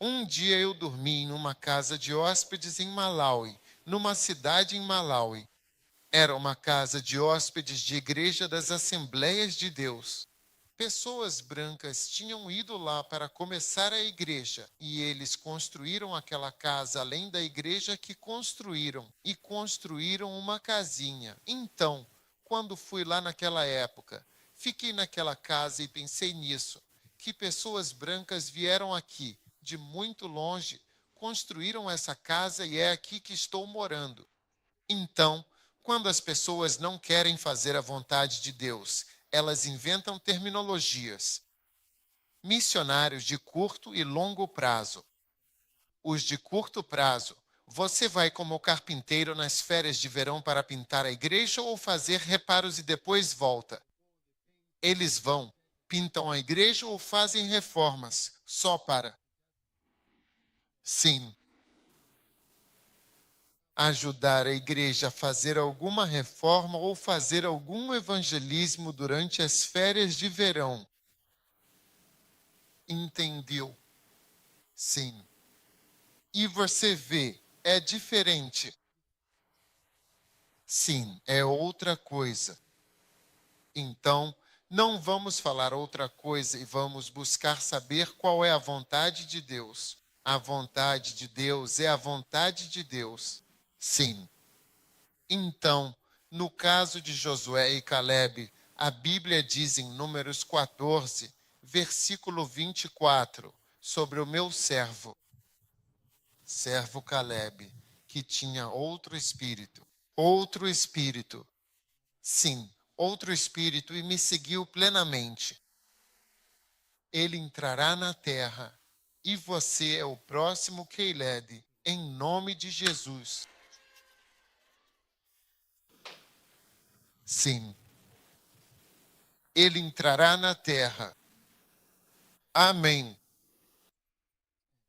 Um dia eu dormi em uma casa de hóspedes em Malawi, numa cidade em Malawi. Era uma casa de hóspedes de Igreja das Assembleias de Deus. Pessoas brancas tinham ido lá para começar a igreja e eles construíram aquela casa além da igreja que construíram e construíram uma casinha. Então, quando fui lá naquela época, fiquei naquela casa e pensei nisso, que pessoas brancas vieram aqui de muito longe, construíram essa casa e é aqui que estou morando. Então, quando as pessoas não querem fazer a vontade de Deus, elas inventam terminologias. Missionários de curto e longo prazo. Os de curto prazo, você vai como carpinteiro nas férias de verão para pintar a igreja ou fazer reparos e depois volta? Eles vão, pintam a igreja ou fazem reformas, só para... Sim. Ajudar a igreja a fazer alguma reforma ou fazer algum evangelismo durante as férias de verão. Entendeu? Sim. E você vê, é diferente. Sim, é outra coisa. Então, não vamos falar outra coisa e vamos buscar saber qual é a vontade de Deus. A vontade de Deus é a vontade de Deus. Sim. Então, no caso de Josué e Calebe, a Bíblia diz em Números 14, versículo 24, sobre o meu servo Calebe, que tinha outro espírito. Outro espírito. Sim, outro espírito e me seguiu plenamente. Ele entrará na terra e você é o próximo Caleb, em nome de Jesus. Sim. ele entrará na terra. Amém.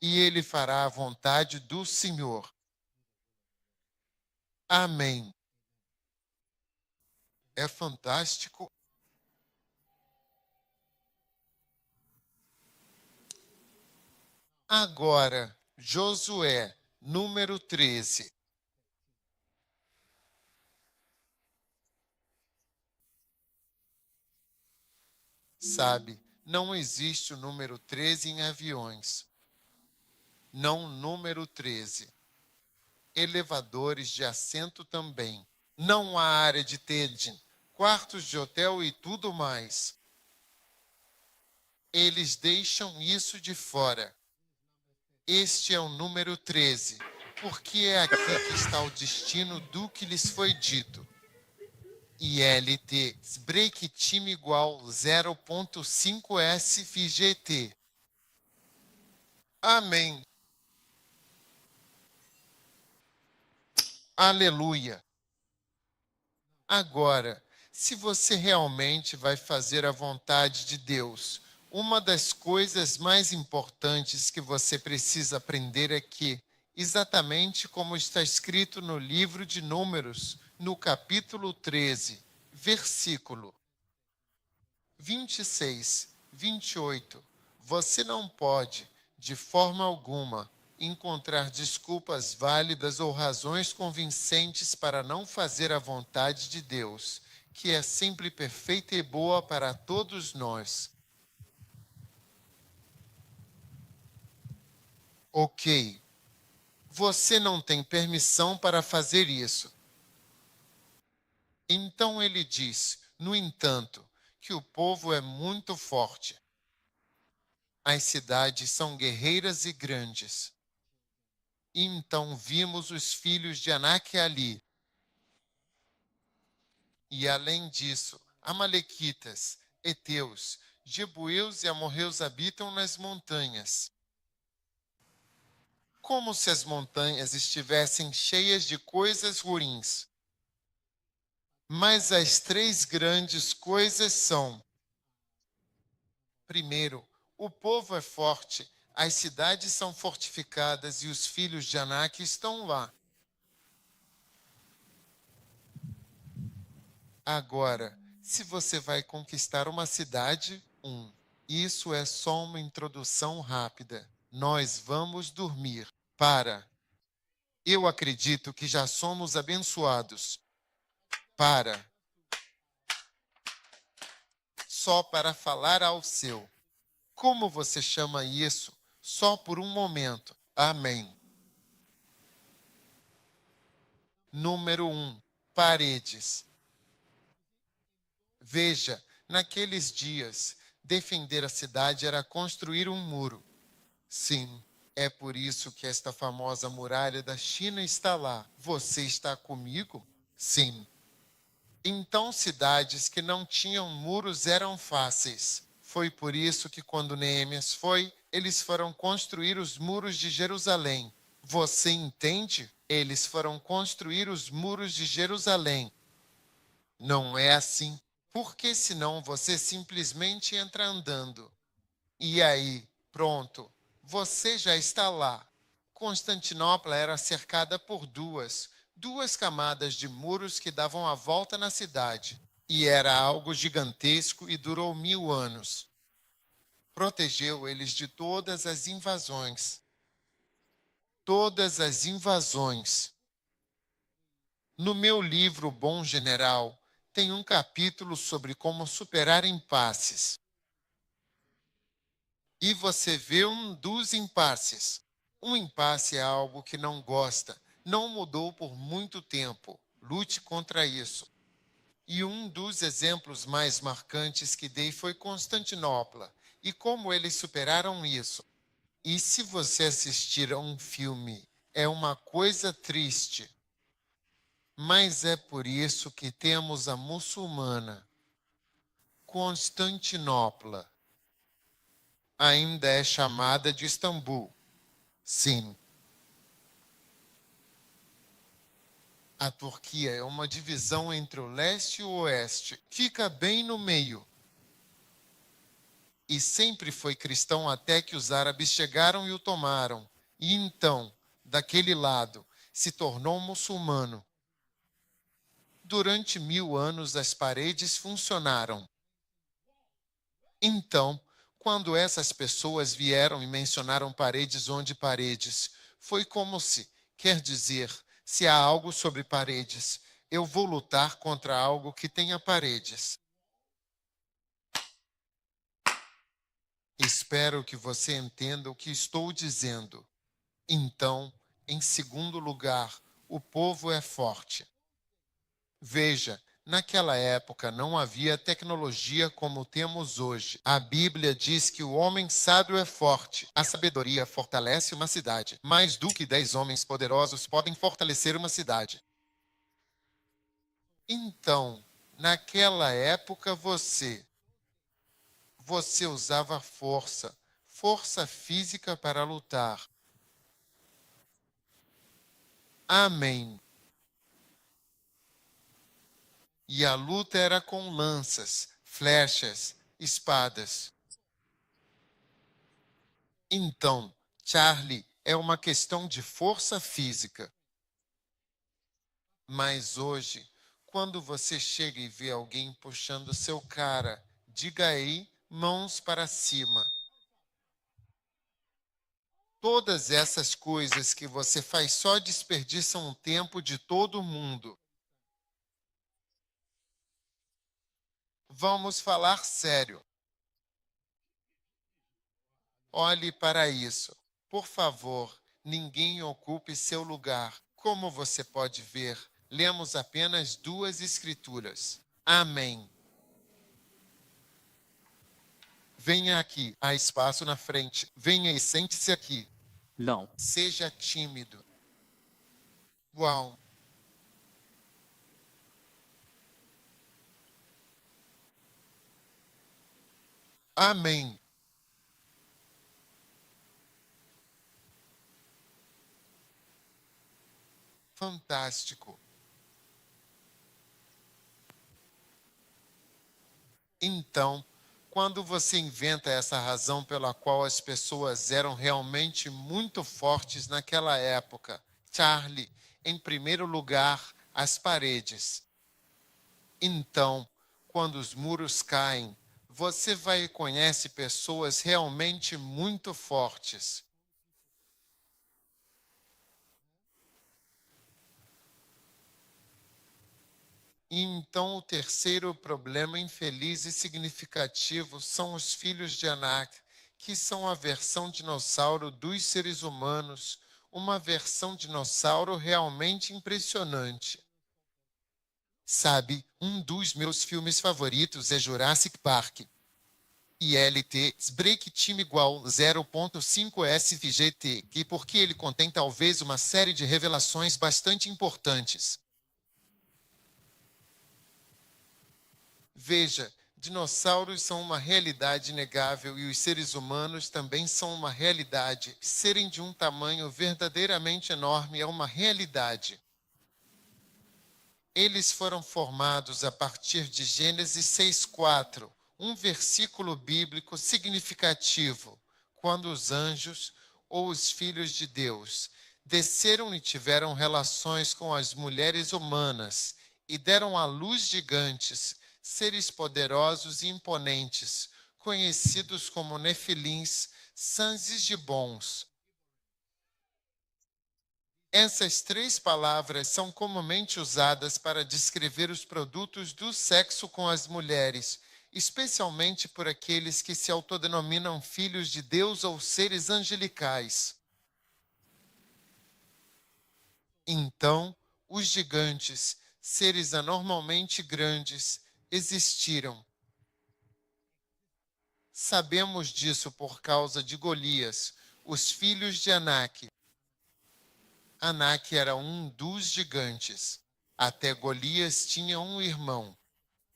E ele fará a vontade do Senhor. Amém. É fantástico. Agora, Josué, número 13. Sabe, não existe o número 13 em aviões. Não número 13. Elevadores de assento também. Não há área de TED, quartos de hotel e tudo mais. Eles deixam isso de fora. Este é o número 13, porque é aqui que está o destino do que lhes foi dito. ILT break time igual 0.5 SFGT. Amém. Aleluia. Agora, se você realmente vai fazer a vontade de Deus, uma das coisas mais importantes que você precisa aprender é que, exatamente como está escrito no livro de Números, no capítulo 13, versículo 26, 28, você não pode, de forma alguma, encontrar desculpas válidas ou razões convincentes para não fazer a vontade de Deus, que é sempre perfeita e boa para todos nós. Ok, você não tem permissão para fazer isso. Então ele diz, no entanto, que o povo é muito forte. As cidades são guerreiras e grandes. E então vimos os filhos de Anak ali. E além disso, amalequitas, heteus, jebueus e amorreus habitam nas montanhas. Como se as montanhas estivessem cheias de coisas ruins. Mas as três grandes coisas são: primeiro, o povo é forte, as cidades são fortificadas e os filhos de Anak estão lá. Agora, se você vai conquistar uma cidade, isso é só uma introdução rápida. Nós vamos dormir. Para. Eu acredito que já somos abençoados. Para. Só para falar ao seu. Como você chama isso? Só por um momento. Amém. Número 1. Paredes. Veja, naqueles dias, defender a cidade era construir um muro. Sim, é por isso que esta famosa muralha da China está lá. Você está comigo? Sim. Então, cidades que não tinham muros eram fáceis. Foi por isso que, quando Neemias foi, eles foram construir os muros de Jerusalém. Você entende? Eles foram construir os muros de Jerusalém. Não é assim. Porque senão você simplesmente entra andando. E aí, pronto, você já está lá. Constantinopla era cercada por duas camadas de muros que davam a volta na cidade. E era algo gigantesco e durou 1000 anos. Protegeu eles de todas as invasões. Todas as invasões. No meu livro Bom General, tem um capítulo sobre como superar impasses. E você vê um dos impasses. Um impasse é algo que não gosta, não mudou por muito tempo. Lute contra isso. E um dos exemplos mais marcantes que dei foi Constantinopla e como eles superaram isso. E se você assistir a um filme, é uma coisa triste. Mas é por isso que temos a muçulmana. Constantinopla ainda é chamada de Istambul. Sim. A Turquia é uma divisão entre o leste e o oeste. Fica bem no meio. e sempre foi cristão até que os árabes chegaram e o tomaram. E então, daquele lado, se tornou muçulmano. Durante 1000 anos as paredes funcionaram. Então, quando essas pessoas vieram e mencionaram paredes onde paredes, foi como se, quer dizer, se há algo sobre paredes, eu vou lutar contra algo que tenha paredes. Espero que você entenda o que estou dizendo. Então, em segundo lugar, o povo é forte. Veja, naquela época não havia tecnologia como temos hoje. A Bíblia diz que o homem sábio é forte. A sabedoria fortalece uma cidade. Mais do que 10 homens poderosos podem fortalecer uma cidade. Então, naquela época você usava força física para lutar. Amém. E a luta era com lanças, flechas, espadas. Então, Charlie, é uma questão de força física. Mas hoje, quando você chega e vê alguém puxando seu cara, diga aí, mãos para cima. Todas essas coisas que você faz só desperdiçam o tempo de todo mundo. Vamos falar sério. Olhe para isso. Por favor, ninguém ocupe seu lugar. Como você pode ver, lemos apenas 2 escrituras. Amém. Venha aqui, há espaço na frente. Venha e sente-se aqui. Não. Seja tímido. Uau! Amém. Fantástico. Então, quando você inventa essa razão pela qual as pessoas eram realmente muito fortes naquela época, Charlie, em primeiro lugar, as paredes. Então, quando os muros caem, você vai e conhece pessoas realmente muito fortes. E então o terceiro problema infeliz e significativo são os filhos de Anak, que são a versão dinossauro dos seres humanos, uma versão dinossauro realmente impressionante. Sabe, um dos meus filmes favoritos é Jurassic Park. ILT Break Time igual 0.5 SVGT, que porque ele contém talvez uma série de revelações bastante importantes. Veja, dinossauros são uma realidade inegável e os seres humanos também são uma realidade. Serem de um tamanho verdadeiramente enorme é uma realidade. Eles foram formados a partir de Gênesis 6:4, um versículo bíblico significativo, quando os anjos, ou os filhos de Deus, desceram e tiveram relações com as mulheres humanas e deram à luz gigantes, seres poderosos e imponentes, conhecidos como nefilins, sanzes de bons. Essas 3 palavras são comumente usadas para descrever os produtos do sexo com as mulheres, especialmente por aqueles que se autodenominam filhos de Deus ou seres angelicais. Então, os gigantes, seres anormalmente grandes, existiram. Sabemos disso por causa de Golias, os filhos de Anak. Anak era um dos gigantes. Até Golias tinha um irmão.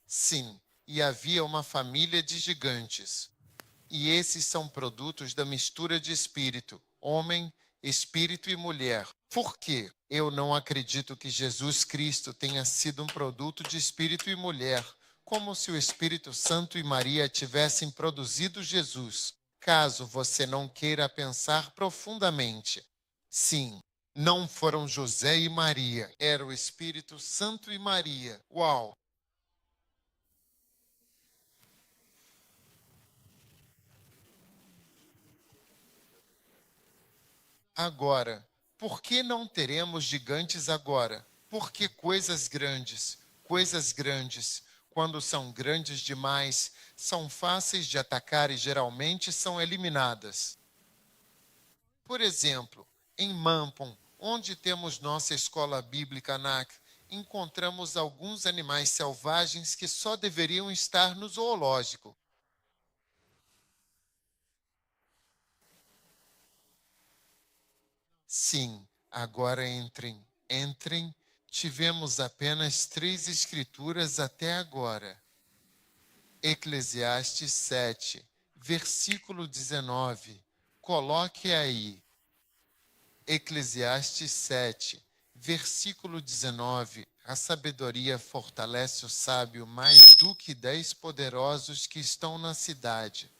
Sim, e havia uma família de gigantes. E esses são produtos da mistura de espírito, homem, espírito e mulher. Por quê? Eu não acredito que Jesus Cristo tenha sido um produto de espírito e mulher, como se o Espírito Santo e Maria tivessem produzido Jesus. Caso você não queira pensar profundamente. Sim, não foram José e Maria, era o Espírito Santo e Maria. Uau! Agora, por que não teremos gigantes agora? Porque coisas grandes, quando são grandes demais, são fáceis de atacar e geralmente são eliminadas. Por exemplo, em Mampon, onde temos nossa escola bíblica ANAC, encontramos alguns animais selvagens que só deveriam estar no zoológico. Sim, agora entrem, entrem. Tivemos apenas 3 escrituras até agora. Eclesiastes 7, versículo 19. Coloque aí. Eclesiastes 7, versículo 19. A sabedoria fortalece o sábio mais do que 10 poderosos que estão na cidade.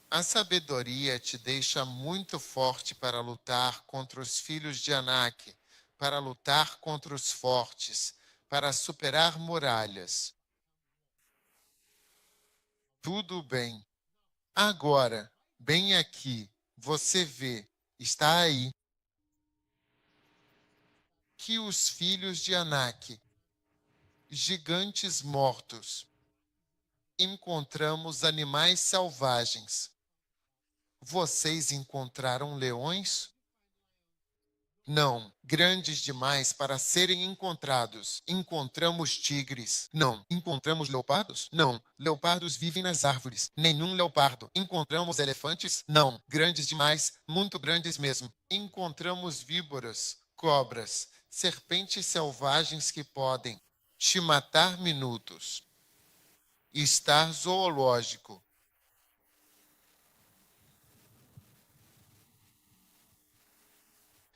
A sabedoria te deixa muito forte para lutar contra os filhos de Anak, para lutar contra os fortes, para superar muralhas. Tudo bem. Agora, bem aqui, você vê, está aí, que os filhos de Anak, gigantes mortos, encontramos animais selvagens. Vocês encontraram leões? Não, grandes demais para serem encontrados. Encontramos tigres? Não. Encontramos leopardos? Não. Leopardos vivem nas árvores. Nenhum leopardo. Encontramos elefantes? Não. Grandes demais, muito grandes mesmo. Encontramos víboras, cobras, serpentes selvagens que podem te matar minutos. Estar zoológico.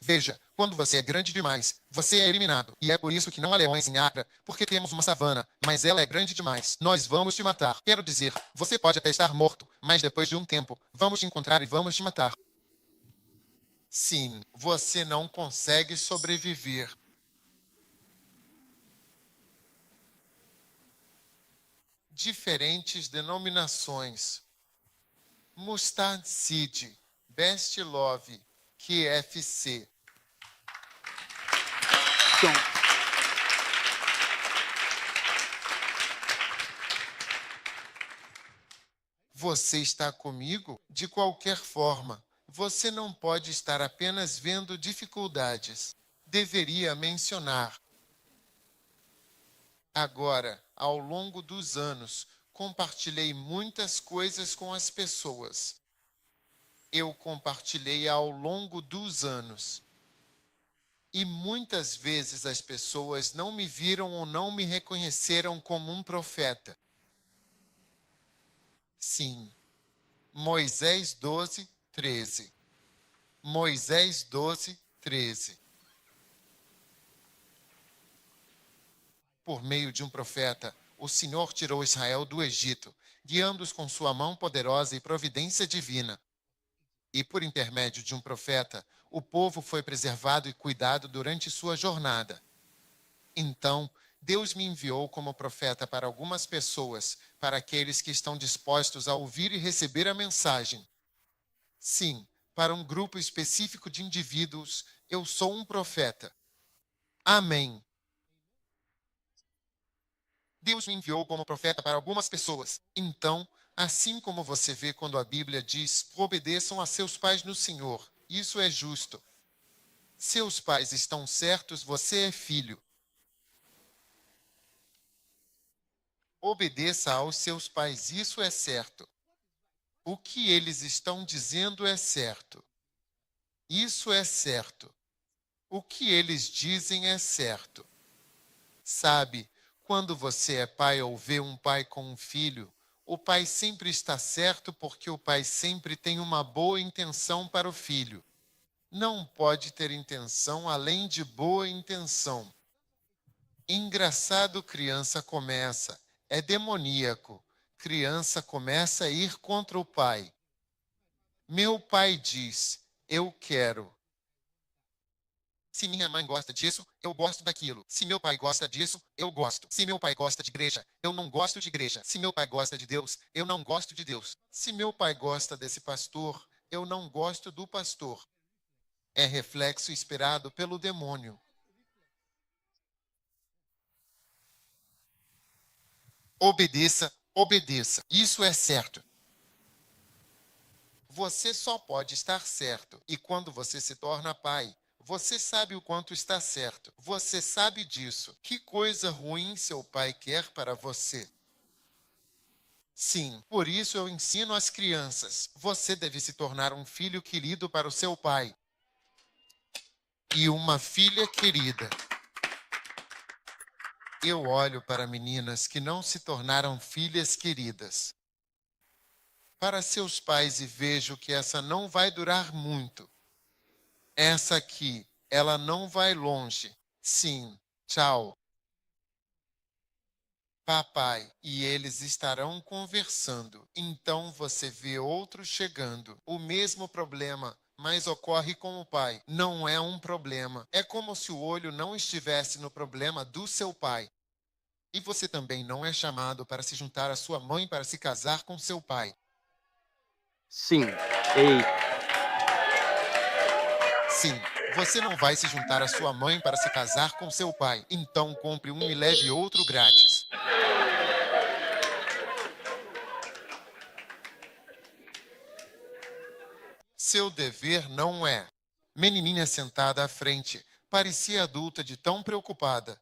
Veja, quando você é grande demais, você é eliminado. E é por isso que não há leões em Acre, porque temos uma savana, mas ela é grande demais. Nós vamos te matar. Quero dizer, você pode até estar morto, mas depois de um tempo, vamos te encontrar e vamos te matar. Sim, você não consegue sobreviver. Diferentes denominações. Mustard Seed, Best Love, QFC. Você está comigo? De qualquer forma, você não pode estar apenas vendo dificuldades. Deveria mencionar. Agora, ao longo dos anos, compartilhei muitas coisas com as pessoas. Eu compartilhei ao longo dos anos. E muitas vezes as pessoas não me viram ou não me reconheceram como um profeta. Sim. Moisés 12, 13. Moisés 12, 13. Por meio de um profeta, o Senhor tirou Israel do Egito, guiando-os com sua mão poderosa e providência divina. E por intermédio de um profeta, o povo foi preservado e cuidado durante sua jornada. Então, Deus me enviou como profeta para algumas pessoas, para aqueles que estão dispostos a ouvir e receber a mensagem. Sim, para um grupo específico de indivíduos, eu sou um profeta. Amém. Deus me enviou como profeta para algumas pessoas. Então, assim como você vê quando a Bíblia diz: obedeçam a seus pais no Senhor, isso é justo. Seus pais estão certos, você é filho. Obedeça aos seus pais, isso é certo. O que eles estão dizendo é certo. Isso é certo. O que eles dizem é certo. Sabe, quando você é pai ou vê um pai com um filho, o pai sempre está certo porque o pai sempre tem uma boa intenção para o filho. Não pode ter intenção além de boa intenção. Engraçado, criança começa. é demoníaco. Criança começa a ir contra o pai. Meu pai diz, eu quero. Se minha mãe gosta disso, eu gosto daquilo. Se meu pai gosta disso, eu gosto. Se meu pai gosta de igreja, eu não gosto de igreja. Se meu pai gosta de Deus, eu não gosto de Deus. Se meu pai gosta desse pastor, eu não gosto do pastor. É reflexo inspirado pelo demônio. Obedeça, obedeça. Isso é certo. Você só pode estar certo. E quando você se torna pai, você sabe o quanto está certo. Você sabe disso. Que coisa ruim seu pai quer para você. Sim, por isso eu ensino às crianças. Você deve se tornar um filho querido para o seu pai. E uma filha querida. Eu olho para meninas que não se tornaram filhas queridas para seus pais e vejo que essa não vai durar muito. Essa aqui, ela não vai longe. Sim, tchau. Papai, e eles estarão conversando. Então você vê outro chegando. O mesmo problema, mas ocorre com o pai. Não é um problema. É como se o olho não estivesse no problema do seu pai. E você também não é chamado para se juntar à sua mãe para se casar com seu pai. Sim. Ei, Sim, você não vai se juntar à sua mãe para se casar com seu pai. Então compre um e leve outro grátis. Seu dever não é. Menininha sentada à frente, parecia adulta de tão preocupada.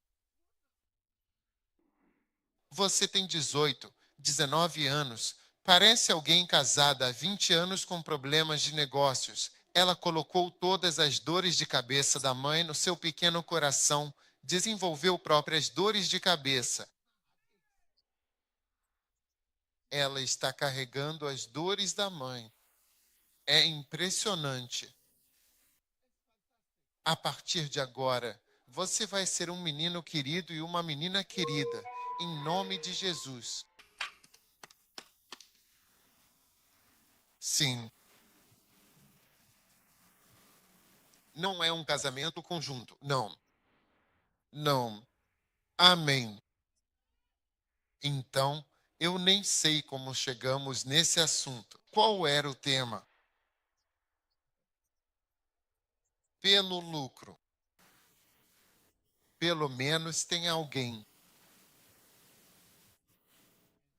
Você tem 18, 19 anos. Parece alguém casada há 20 anos com problemas de negócios. Ela colocou todas as dores de cabeça da mãe no seu pequeno coração, desenvolveu próprias dores de cabeça. Ela está carregando as dores da mãe. É impressionante. A partir de agora, você vai ser um menino querido e uma menina querida, em nome de Jesus. Sim. Não é um casamento conjunto. Não. Não. Amém. Então, eu nem sei como chegamos nesse assunto. Qual era o tema? Pelo lucro. Pelo menos tem alguém.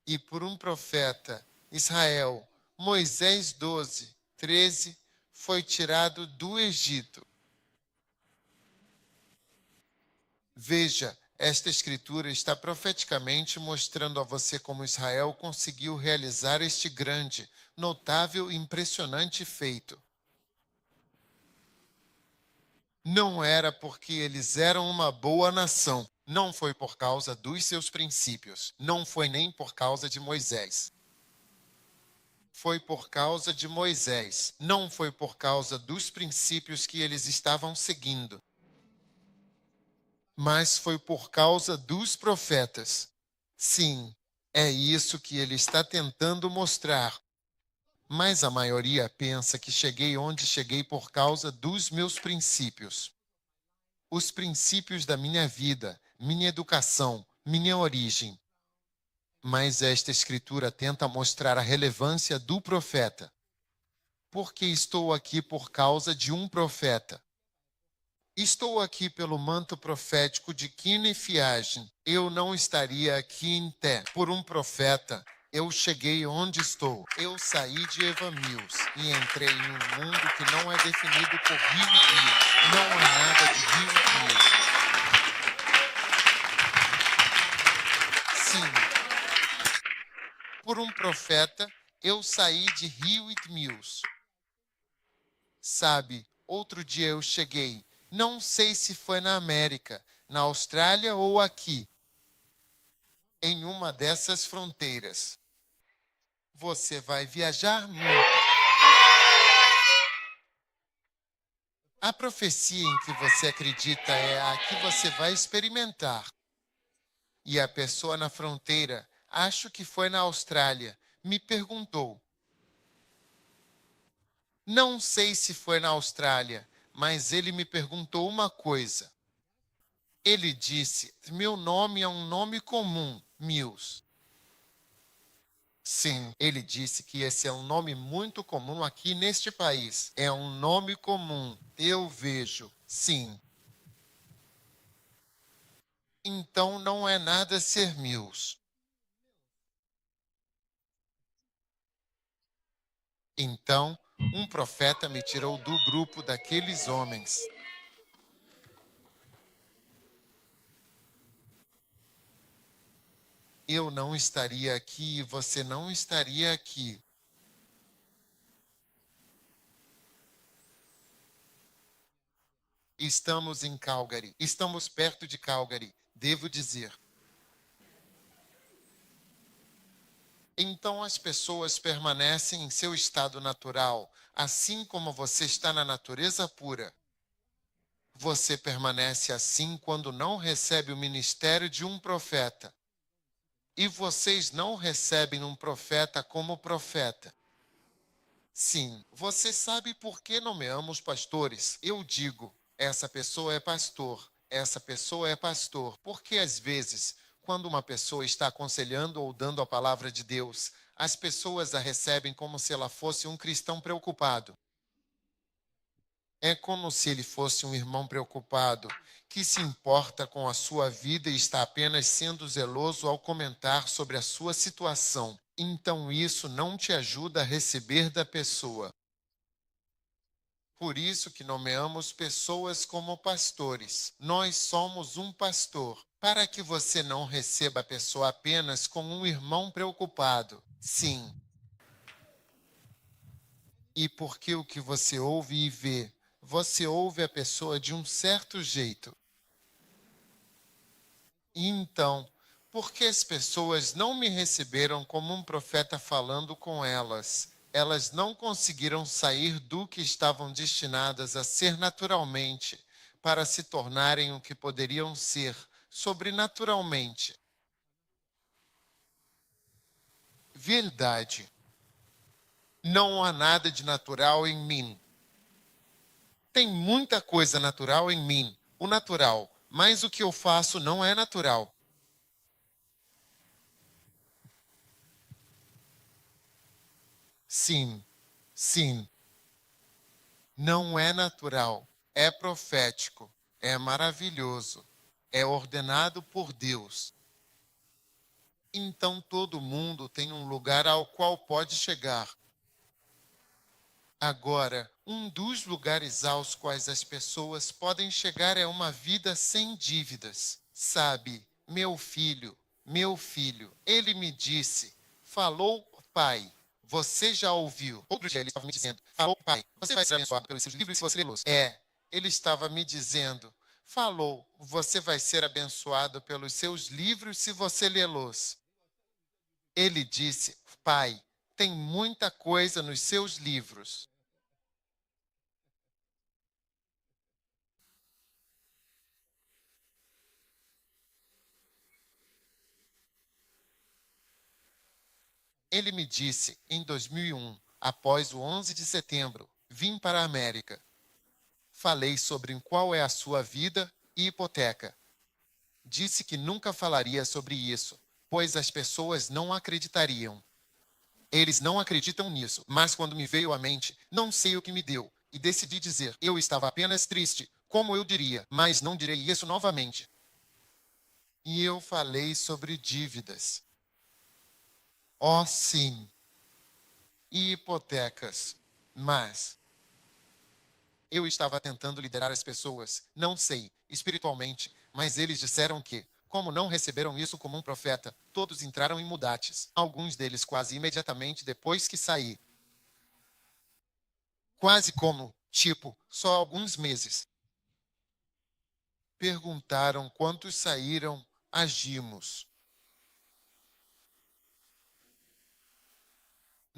E por um profeta, Israel, Moisés 12, 13, foi tirado do Egito. Veja, esta escritura está profeticamente mostrando a você como Israel conseguiu realizar este grande, notável e impressionante feito. Não era porque eles eram uma boa nação. Não foi por causa dos seus princípios. Não foi nem por causa de Moisés. Foi por causa de Moisés. Não foi por causa dos princípios que eles estavam seguindo. Mas foi por causa dos profetas. Sim, é isso que ele está tentando mostrar. Mas a maioria pensa que cheguei onde cheguei por causa dos meus princípios. Os princípios da minha vida, minha educação, minha origem. Mas esta escritura tenta mostrar a relevância do profeta. Porque estou aqui por causa de um profeta. Estou aqui pelo manto profético de Kine Fiagem. Eu não estaria aqui em Té por um profeta. Eu cheguei onde estou. Eu saí de Eva Mills e entrei em um mundo que não é definido por Rio Mills. Não há nada de Rio Mills. Sim. Por um profeta, eu saí de Hewitt Mills. Sabe, outro dia eu cheguei. Não sei se foi na América, na Austrália ou aqui, em uma dessas fronteiras. Você vai viajar muito. A profecia em que você acredita é a que você vai experimentar. E a pessoa na fronteira acho que foi na Austrália, me perguntou. Não sei se foi na Austrália, mas ele me perguntou uma coisa. Ele disse: meu nome é um nome comum, Mills. Sim, ele disse que esse é um nome muito comum aqui neste país. É um nome comum. Eu vejo. Sim. Então não é nada ser Mills. Então um profeta me tirou do grupo daqueles homens. Eu não estaria aqui e você não estaria aqui. Estamos em Calgary. Estamos perto de Calgary, devo dizer. Então as pessoas permanecem em seu estado natural, assim como você está na natureza pura. Você permanece assim quando não recebe o ministério de um profeta. E vocês não recebem um profeta como profeta. Sim, você sabe por que nomeamos pastores? Eu digo, essa pessoa é pastor, essa pessoa é pastor, porque às vezes, quando uma pessoa está aconselhando ou dando a palavra de Deus, as pessoas a recebem como se ela fosse um cristão preocupado. É como se ele fosse um irmão preocupado, que se importa com a sua vida e está apenas sendo zeloso ao comentar sobre a sua situação. Então isso não te ajuda a receber da pessoa. Por isso que nomeamos pessoas como pastores. Nós somos um pastor, para que você não receba a pessoa apenas como um irmão preocupado. Sim. E porque o que você ouve e vê, você ouve a pessoa de um certo jeito. E então, por que as pessoas não me receberam como um profeta falando com elas? Elas não conseguiram sair do que estavam destinadas a ser naturalmente, para se tornarem o que poderiam ser sobrenaturalmente. Verdade. Não há nada de natural em mim. Tem muita coisa natural em mim, o natural, mas o que eu faço não é natural. Sim, sim. Não é natural, é profético, é maravilhoso, é ordenado por Deus. Então todo mundo tem um lugar ao qual pode chegar. Agora, um dos lugares aos quais as pessoas podem chegar é uma vida sem dívidas. Sabe, meu filho, ele me disse, falou, pai. Você já ouviu? Outro dia ele estava me dizendo, falou, pai, você vai ser abençoado pelos seus livros se você lê-los. Ele estava me dizendo, falou, você vai ser abençoado pelos seus livros se você lê-los. Ele disse, pai, tem muita coisa nos seus livros. Ele me disse, em 2001, após o 11 de setembro, vim para a América. Falei sobre em qual é a sua vida e hipoteca. Disse que nunca falaria sobre isso, pois as pessoas não acreditariam. Eles não acreditam nisso, mas quando me veio à mente, não sei o que me deu, e decidi dizer, eu estava apenas triste, como eu diria, mas não direi isso novamente. E eu falei sobre dívidas. Oh, sim, e hipotecas, mas eu estava tentando liderar as pessoas, não sei, espiritualmente, mas eles disseram que, como não receberam isso como um profeta, todos entraram em mudates, alguns deles quase imediatamente depois que saí. Quase como, tipo, só alguns meses. Perguntaram quantos saíram, agimos.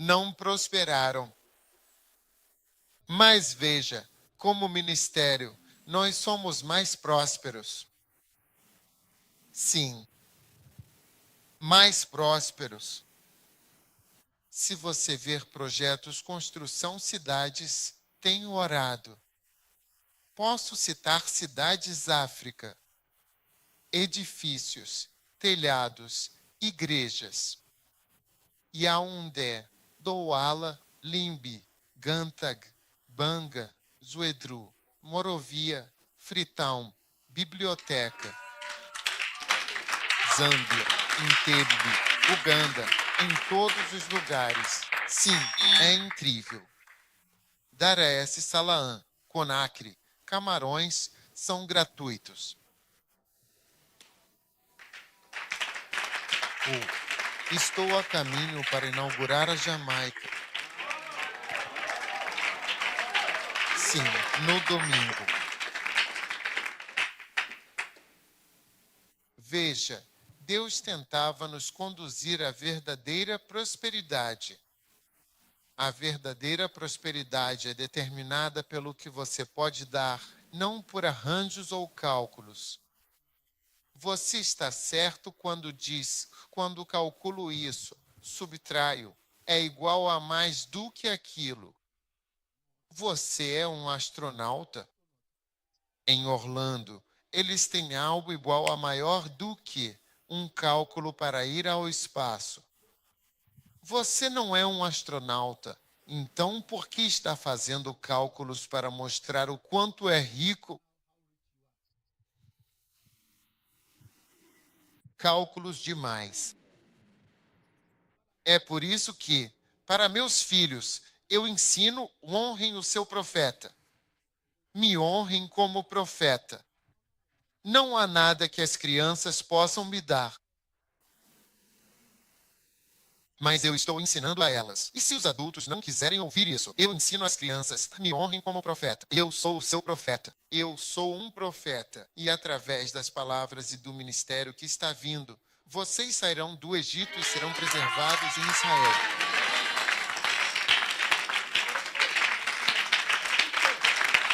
Não prosperaram. Mas veja, como ministério, nós somos mais prósperos. Sim. mais prósperos. Se você ver projetos construção cidades, tenho orado. Posso citar cidades África, edifícios, telhados, igrejas. Yaoundé, Douala, Limbe, Gantag, Banga, Zuedru, Morovia, Freetown, Biblioteca, Zâmbia, Entebbe, Uganda, em todos os lugares. Sim, é incrível. Dar es Salaam, Conakry, Camarões são gratuitos. Estou a caminho para inaugurar a Jamaica. Sim, no domingo. Veja, Deus tentava nos conduzir à verdadeira prosperidade. A verdadeira prosperidade é determinada pelo que você pode dar, não por arranjos ou cálculos. Você está certo quando diz, quando calculo isso, subtraio, é igual a mais do que aquilo. Você é um astronauta? Em Orlando, eles têm algo igual a maior do que um cálculo para ir ao espaço. Você não é um astronauta, então por que está fazendo cálculos para mostrar o quanto é rico? Cálculos demais. É por isso que, para meus filhos, eu ensino: honrem o seu profeta. Me honrem como profeta. Não há nada que as crianças possam me dar, mas eu estou ensinando a elas. E se os adultos não quiserem ouvir isso, eu ensino às crianças: me honrem como profeta. Eu sou o seu profeta. Eu sou um profeta. E através das palavras e do ministério que está vindo, vocês sairão do Egito e serão preservados em Israel.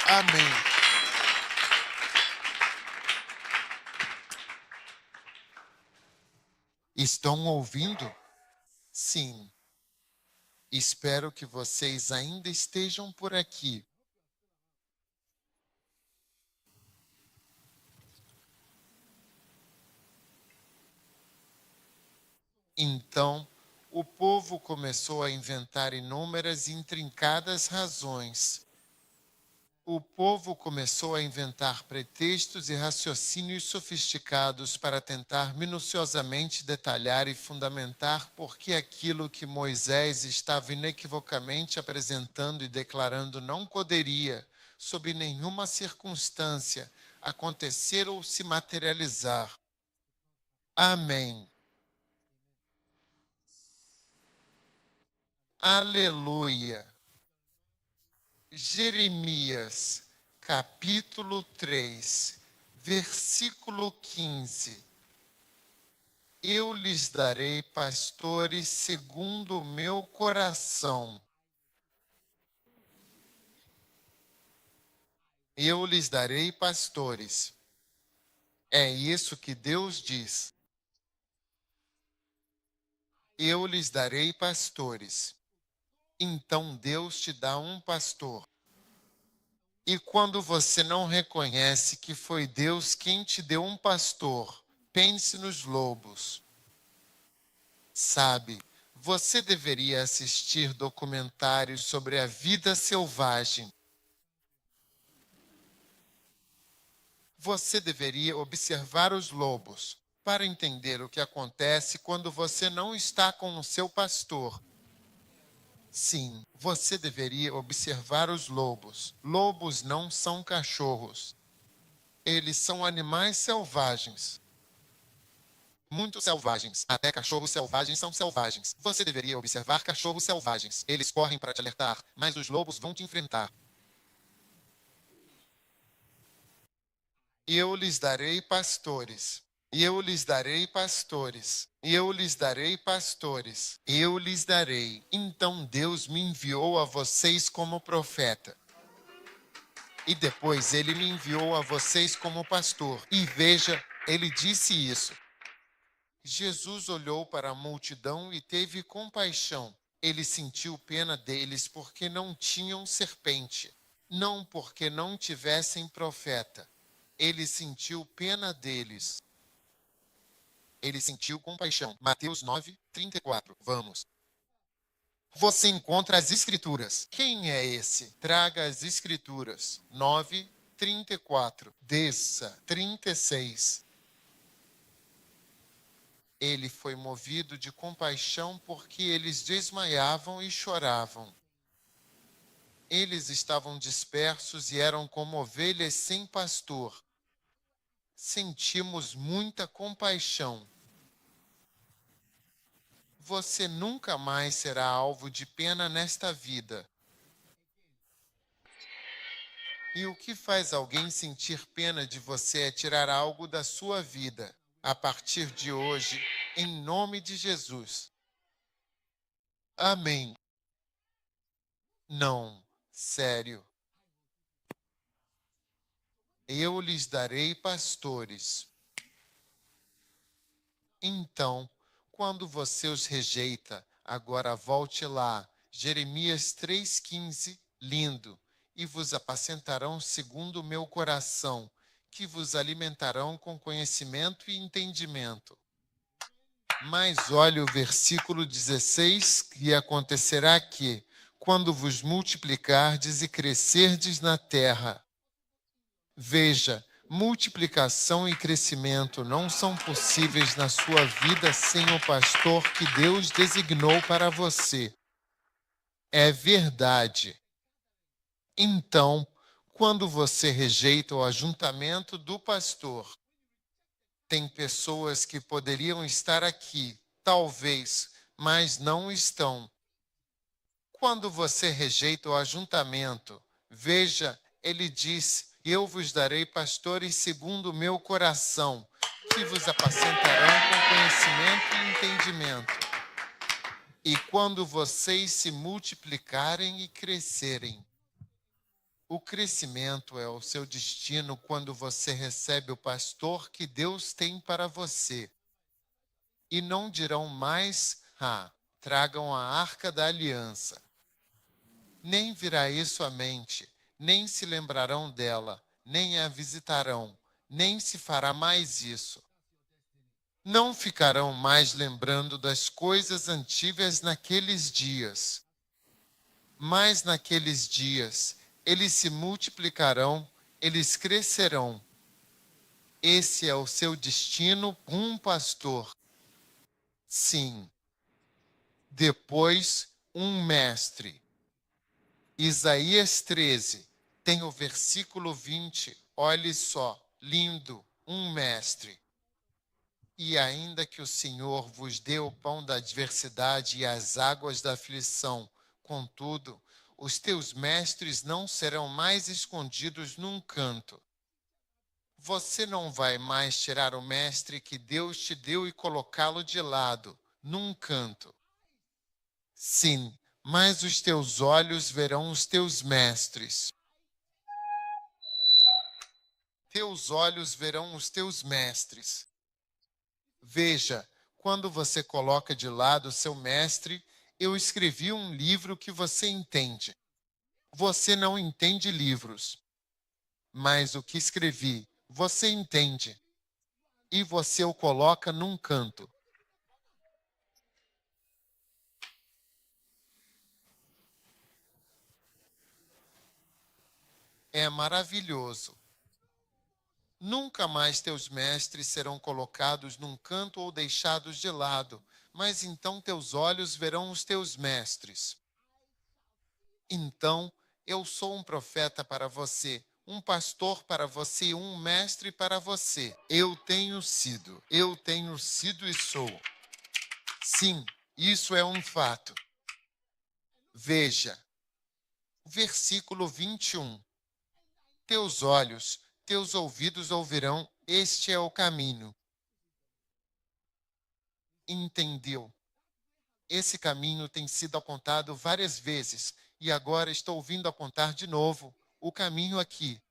Amém. Estão ouvindo? Sim. Espero que vocês ainda estejam por aqui. Então, o povo começou a inventar inúmeras e intrincadas razões. O povo começou a inventar pretextos e raciocínios sofisticados para tentar minuciosamente detalhar e fundamentar por que aquilo que Moisés estava inequivocamente apresentando e declarando não poderia, sob nenhuma circunstância, acontecer ou se materializar. Amém. Aleluia. Jeremias, capítulo 3, versículo 15. Eu lhes darei pastores segundo o meu coração. Eu lhes darei pastores. É isso que Deus diz. Eu lhes darei pastores. Então Deus te dá um pastor. E quando você não reconhece que foi Deus quem te deu um pastor, pense nos lobos. Sabe, você deveria assistir documentários sobre a vida selvagem. Você deveria observar os lobos para entender o que acontece quando você não está com o seu pastor. Sim, você deveria observar os lobos. Lobos não são cachorros. Eles são animais selvagens. Muito selvagens. Até cachorros selvagens são selvagens. Você deveria observar cachorros selvagens. Eles correm para te alertar, mas os lobos vão te enfrentar. Eu lhes darei pastores. Eu lhes darei pastores. Eu lhes darei pastores. Eu lhes darei. Então Deus me enviou a vocês como profeta. E depois ele me enviou a vocês como pastor. E veja, ele disse isso. Jesus olhou para a multidão e teve compaixão. Ele sentiu pena deles porque não tinham serpente, não porque não tivessem profeta. Ele sentiu pena deles. Ele sentiu compaixão. Mateus 9:34. Vamos. Você encontra as escrituras. Quem é esse? Traga as escrituras. 9:34. Desça. 36. Ele foi movido de compaixão porque eles desmaiavam e choravam. Eles estavam dispersos e eram como ovelhas sem pastor. Sentimos muita compaixão. Você nunca mais será alvo de pena nesta vida. E o que faz alguém sentir pena de você é tirar algo da sua vida. A partir de hoje, em nome de Jesus. Amém. Não, sério. Eu lhes darei pastores. Então, quando você os rejeita, agora volte lá. Jeremias 3,15, lindo. E vos apacentarão segundo o meu coração, que vos alimentarão com conhecimento e entendimento. Mas olhe o versículo 16, que acontecerá que, quando vos multiplicardes e crescerdes na terra. Veja, multiplicação e crescimento não são possíveis na sua vida sem o pastor que Deus designou para você. É verdade. Então, quando você rejeita o ajuntamento do pastor, tem pessoas que poderiam estar aqui, talvez, mas não estão. Quando você rejeita o ajuntamento, veja, ele diz: eu vos darei pastores segundo o meu coração, que vos apacentarão com conhecimento e entendimento. E quando vocês se multiplicarem e crescerem, o crescimento é o seu destino quando você recebe o pastor que Deus tem para você. E não dirão mais, tragam a arca da aliança. Nem virá isso à mente, nem se lembrarão dela, nem a visitarão, nem se fará mais isso. Não ficarão mais lembrando das coisas antigas naqueles dias. Mas naqueles dias, eles se multiplicarão, eles crescerão. Esse é o seu destino, um pastor. Sim. Depois, um mestre. Isaías 13, tem o versículo 20, olhe só, lindo, um mestre. E ainda que o Senhor vos dê o pão da adversidade e as águas da aflição, contudo, os teus mestres não serão mais escondidos num canto. Você não vai mais tirar o mestre que Deus te deu e colocá-lo de lado, num canto. Sim, mas os teus olhos verão os teus mestres. Teus olhos verão os teus mestres. Veja, quando você coloca de lado o seu mestre, eu escrevi um livro que você entende. Você não entende livros, mas o que escrevi, você entende. E você o coloca num canto. É maravilhoso. Nunca mais teus mestres serão colocados num canto ou deixados de lado, mas então teus olhos verão os teus mestres. Então, eu sou um profeta para você, um pastor para você e um mestre para você. Eu tenho sido e sou. Sim, isso é um fato. Veja, versículo 21. Teus olhos, teus ouvidos ouvirão, este é o caminho. Entendeu? Esse caminho tem sido apontado várias vezes e agora estou vindo apontar de novo o caminho aqui.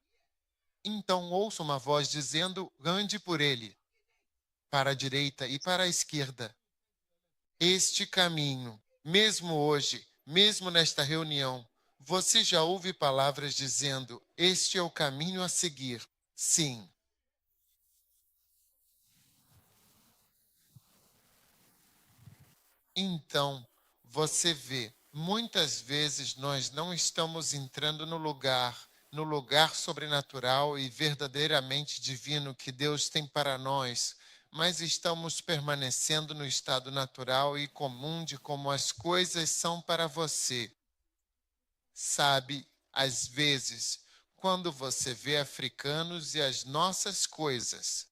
Então ouço uma voz dizendo: ande por ele. para a direita e para a esquerda. Este caminho, mesmo hoje, mesmo nesta reunião, você já ouve palavras dizendo: este é o caminho a seguir. Sim. Então, você vê, muitas vezes nós não estamos entrando no lugar sobrenatural e verdadeiramente divino que Deus tem para nós, mas estamos permanecendo no estado natural e comum de como as coisas são para você. Sabe, às vezes, quando você vê africanos e as nossas coisas,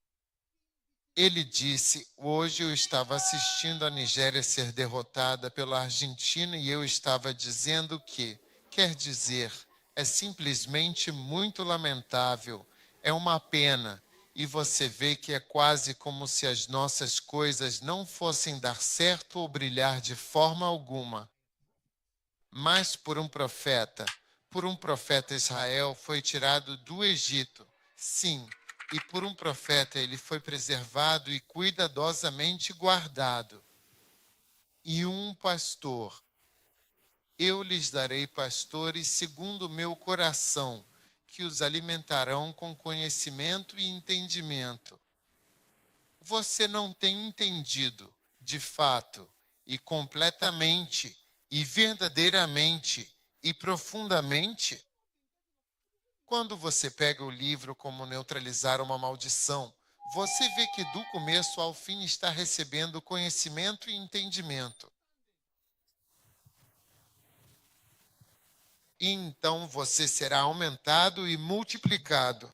ele disse: hoje eu estava assistindo a Nigéria ser derrotada pela Argentina e eu estava dizendo que, quer dizer, é simplesmente muito lamentável, é uma pena, e você vê que é quase como se as nossas coisas não fossem dar certo ou brilhar de forma alguma. Mas por um profeta Israel foi tirado do Egito. Sim, e por um profeta ele foi preservado e cuidadosamente guardado. E um pastor, eu lhes darei pastores segundo o meu coração, que os alimentarão com conhecimento e entendimento. Você não tem entendido, de fato, e completamente, e verdadeiramente, e profundamente? Quando você pega o livro Como Neutralizar uma Maldição, você vê que do começo ao fim está recebendo conhecimento e entendimento. E então você será aumentado e multiplicado.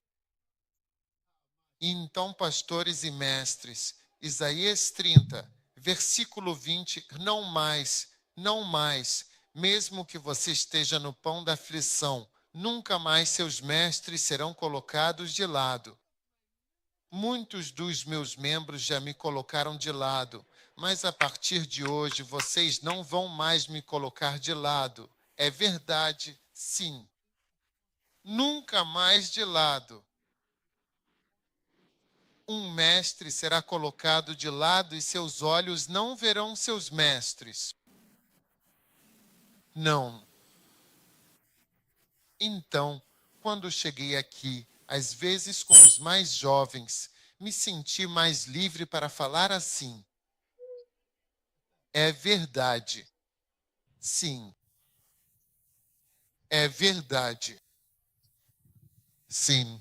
E então, pastores e mestres, Isaías 30, versículo 20, não mais, não mais, mesmo que você esteja no pão da aflição, nunca mais seus mestres serão colocados de lado. Muitos dos meus membros já me colocaram de lado, mas a partir de hoje vocês não vão mais me colocar de lado. É verdade, sim. Nunca mais de lado. Um mestre será colocado de lado e seus olhos não verão seus mestres. Não. Então, quando cheguei aqui, às vezes com os mais jovens, me senti mais livre para falar assim. É verdade. Sim. É verdade. Sim.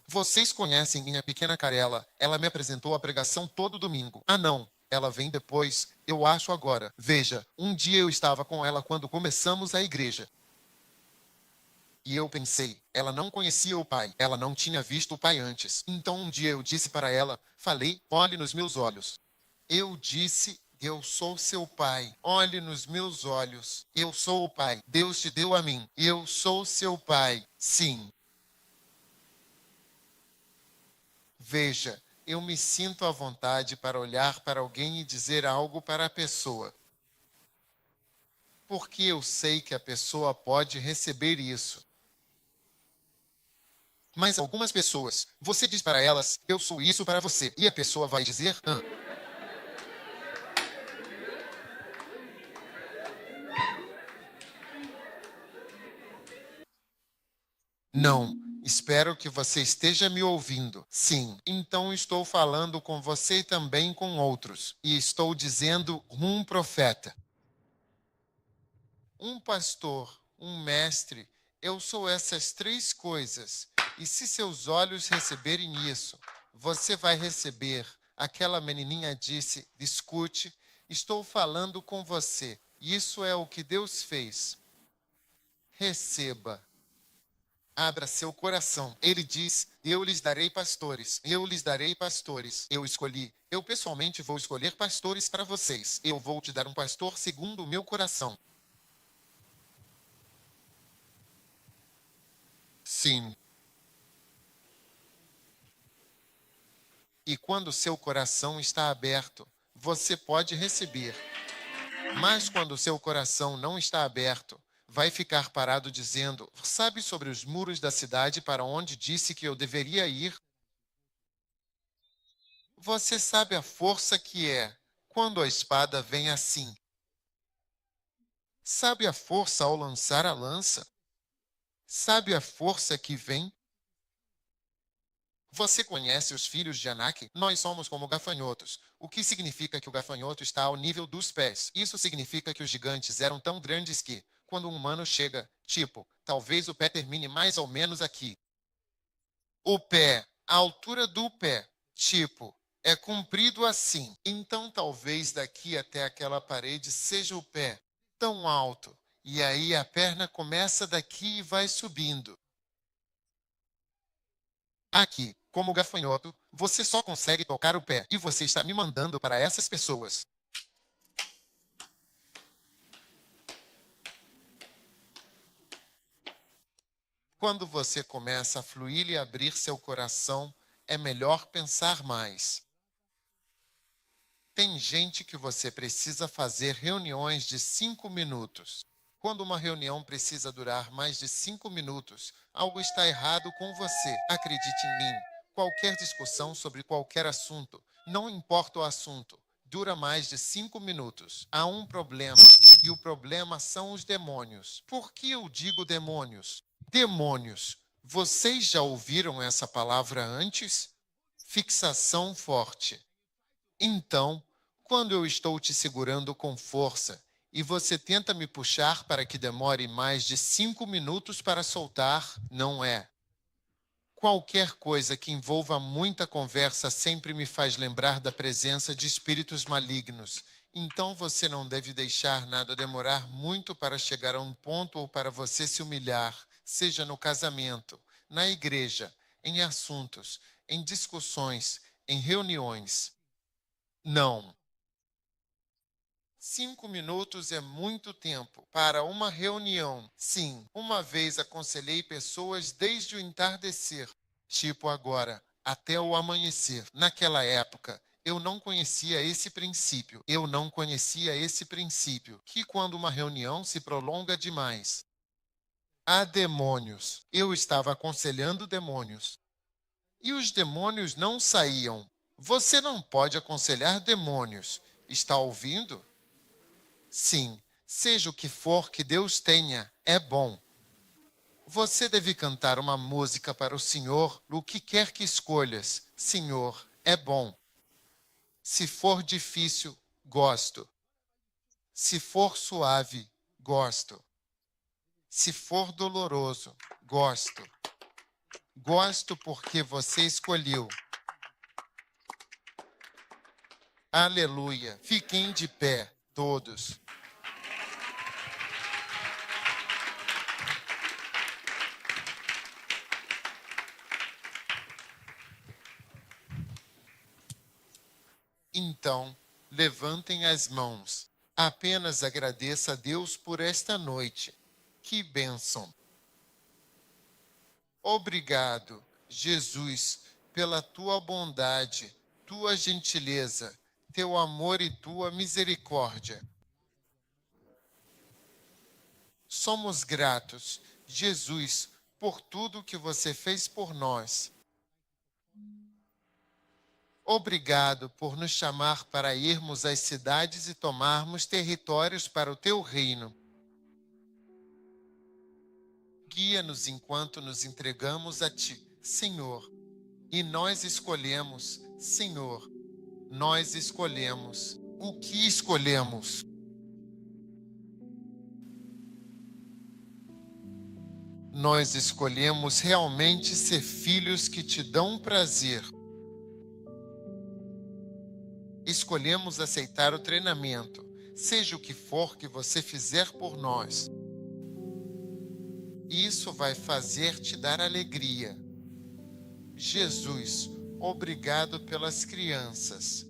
Vocês conhecem minha pequena Carela. Ela me apresentou a pregação todo domingo. Ah, não. Ela vem depois. Eu acho agora. Veja, um dia eu estava com ela quando começamos a igreja. E eu pensei, ela não conhecia o pai. Ela não tinha visto o pai antes. Então um dia eu disse para ela, falei, olhe nos meus olhos. Eu disse, eu sou seu pai. Olhe nos meus olhos. Eu sou o pai. Deus te deu a mim. Eu sou seu pai. Sim. Veja, eu me sinto à vontade para olhar para alguém e dizer algo para a pessoa. Porque eu sei que a pessoa pode receber isso. Mas algumas pessoas, você diz para elas, eu sou isso para você. E a pessoa vai dizer, não. Espero que você esteja me ouvindo. Sim, então estou falando com você e também com outros. E estou dizendo um profeta. Um pastor, um mestre, eu sou essas três coisas. E se seus olhos receberem isso, você vai receber. Aquela menininha disse, escute, estou falando com você. Isso é o que Deus fez. Receba. Abra seu coração. Ele diz, eu lhes darei pastores. Eu lhes darei pastores. Eu escolhi. Eu pessoalmente vou escolher pastores para vocês. Eu vou te dar um pastor segundo o meu coração. Sim. E quando seu coração está aberto, você pode receber. Mas quando seu coração não está aberto, vai ficar parado dizendo: sabe sobre os muros da cidade para onde disse que eu deveria ir? Você sabe a força que é quando a espada vem assim? Sabe a força ao lançar a lança? Sabe a força que vem? Você conhece os filhos de Anak? Nós somos como gafanhotos, o que significa que o gafanhoto está ao nível dos pés. Isso significa que os gigantes eram tão grandes que, quando um humano chega, talvez o pé termine mais ou menos aqui. O pé, a altura do pé, é comprido assim. Então talvez daqui até aquela parede seja o pé tão alto. E aí a perna começa daqui e vai subindo. Aqui, como gafanhoto, você só consegue tocar o pé e você está me mandando para essas pessoas. Quando você começa a fluir e abrir seu coração, é melhor pensar mais. Tem gente que você precisa fazer reuniões de 5 minutos. Quando uma reunião precisa durar mais de 5 minutos, algo está errado com você. Acredite em mim. Qualquer discussão sobre qualquer assunto, não importa o assunto, dura mais de 5 minutos. Há um problema, e o problema são os demônios. Por que eu digo demônios? Demônios. Vocês já ouviram essa palavra antes? Fixação forte. Então, quando eu estou te segurando com força e você tenta me puxar para que demore mais de 5 minutos para soltar, não é. Qualquer coisa que envolva muita conversa sempre me faz lembrar da presença de espíritos malignos. Então você não deve deixar nada demorar muito para chegar a um ponto ou para você se humilhar, seja no casamento, na igreja, em assuntos, em discussões, em reuniões. Não. 5 minutos é muito tempo para uma reunião. Sim, uma vez aconselhei pessoas desde o entardecer, agora, até o amanhecer. Naquela época, eu não conhecia esse princípio. Que quando uma reunião se prolonga demais, há demônios. Eu estava aconselhando demônios. E os demônios não saíam. Você não pode aconselhar demônios. Está ouvindo? Sim, seja o que for que Deus tenha, é bom. Você deve cantar uma música para o Senhor, o que quer que escolhas. Senhor, é bom. Se for difícil, gosto. Se for suave, gosto. Se for doloroso, gosto. Gosto porque você escolheu. Aleluia. Fiquem de pé, todos. Então, levantem as mãos. Apenas agradeça a Deus por esta noite. Que bênção! Obrigado, Jesus, pela tua bondade, tua gentileza, teu amor e tua misericórdia. Somos gratos, Jesus, por tudo que você fez por nós. Obrigado por nos chamar para irmos às cidades e tomarmos territórios para o teu reino. Guia-nos enquanto nos entregamos a ti, Senhor. E nós escolhemos, Senhor, nós escolhemos. O que escolhemos? Nós escolhemos realmente ser filhos que te dão prazer. Escolhemos aceitar o treinamento, seja o que for que você fizer por nós. Isso vai fazer te dar alegria. Jesus, obrigado pelas crianças.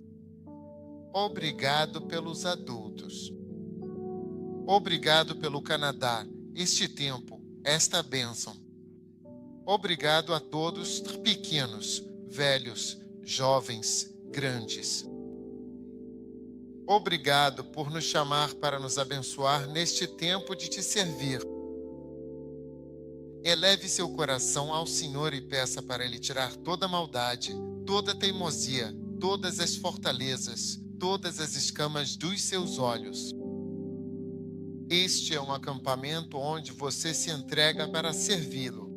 Obrigado pelos adultos. Obrigado pelo Canadá, este tempo, esta bênção. Obrigado a todos, pequenos, velhos, jovens, grandes. Obrigado por nos chamar para nos abençoar neste tempo de te servir. Eleve seu coração ao Senhor e peça para Ele tirar toda maldade, toda teimosia, todas as fortalezas, todas as escamas dos seus olhos. Este é um acampamento onde você se entrega para servi-lo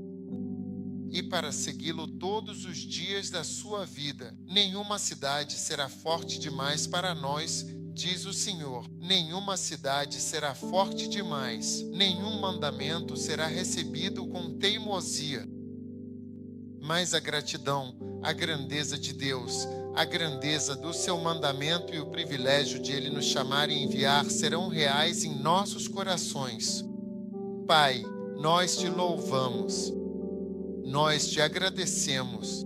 e para segui-lo todos os dias da sua vida. Nenhuma cidade será forte demais para nós, diz o Senhor. Nenhuma cidade será forte demais. Nenhum mandamento será recebido com teimosia. Mas a gratidão, a grandeza de Deus, a grandeza do seu mandamento e o privilégio de Ele nos chamar e enviar serão reais em nossos corações. Pai, nós te louvamos. Nós te agradecemos.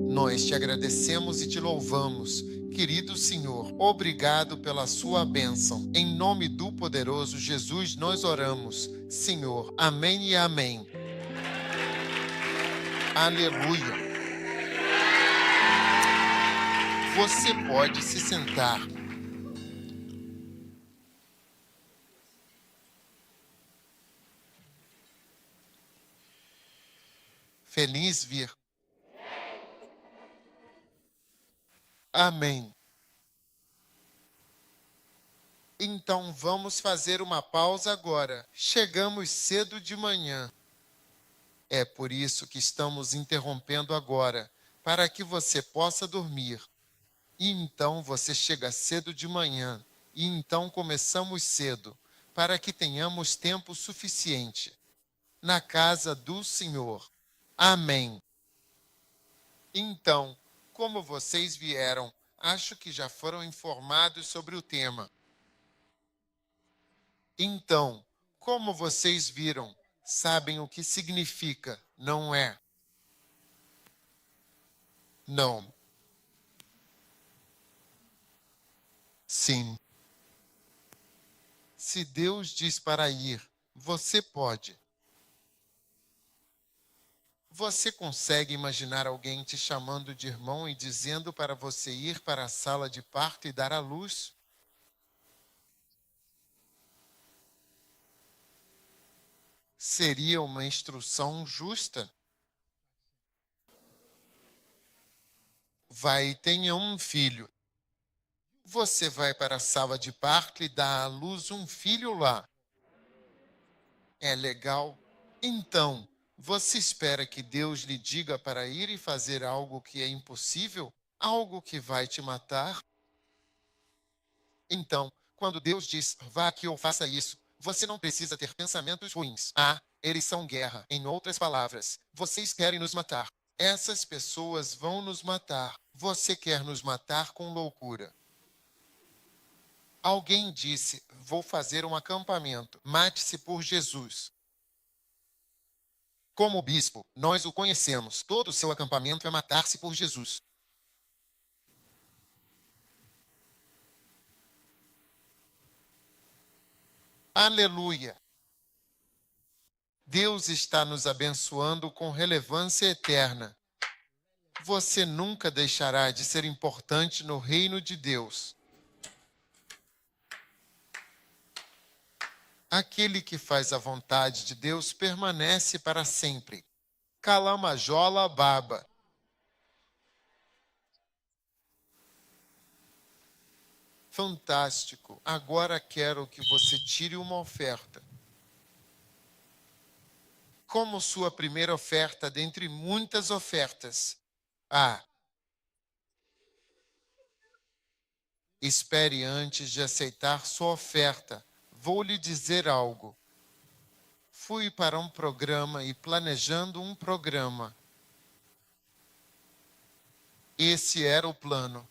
Nós te agradecemos e te louvamos. Querido Senhor, obrigado pela sua bênção. Em nome do poderoso Jesus nós oramos. Senhor, amém e amém. Aleluia. Você pode se sentar. Feliz vir. Amém. Então vamos fazer uma pausa agora. Chegamos cedo de manhã. É por isso que estamos interrompendo agora, para que você possa dormir. E então você chega cedo de manhã. E então começamos cedo, para que tenhamos tempo suficiente na casa do Senhor. Amém. Então, como vocês vieram, acho que já foram informados sobre o tema. Então, como vocês viram, sabem o que significa, não é? Não. Sim. Se Deus diz para ir, você pode. Você consegue imaginar alguém te chamando de irmão e dizendo para você ir para a sala de parto e dar à luz? Seria uma instrução justa? Vai e tenha um filho. Você vai para a sala de parto e dá à luz um filho lá. É legal? Então, você espera que Deus lhe diga para ir e fazer algo que é impossível? Algo que vai te matar? Então, quando Deus diz, vá aqui ou faça isso, você não precisa ter pensamentos ruins. Ah, eles são guerra. Em outras palavras, vocês querem nos matar. Essas pessoas vão nos matar. Você quer nos matar com loucura. Alguém disse, vou fazer um acampamento. Mate-se por Jesus. Como bispo, nós o conhecemos. Todo o seu acampamento é matar-se por Jesus. Aleluia! Deus está nos abençoando com relevância eterna. Você nunca deixará de ser importante no reino de Deus. Aquele que faz a vontade de Deus permanece para sempre. Calamajola baba. Fantástico. Agora quero que você tire uma oferta. Como sua primeira oferta dentre muitas ofertas. Espere antes de aceitar sua oferta. Vou lhe dizer algo. Fui para um programa e planejando um programa. Esse era o plano.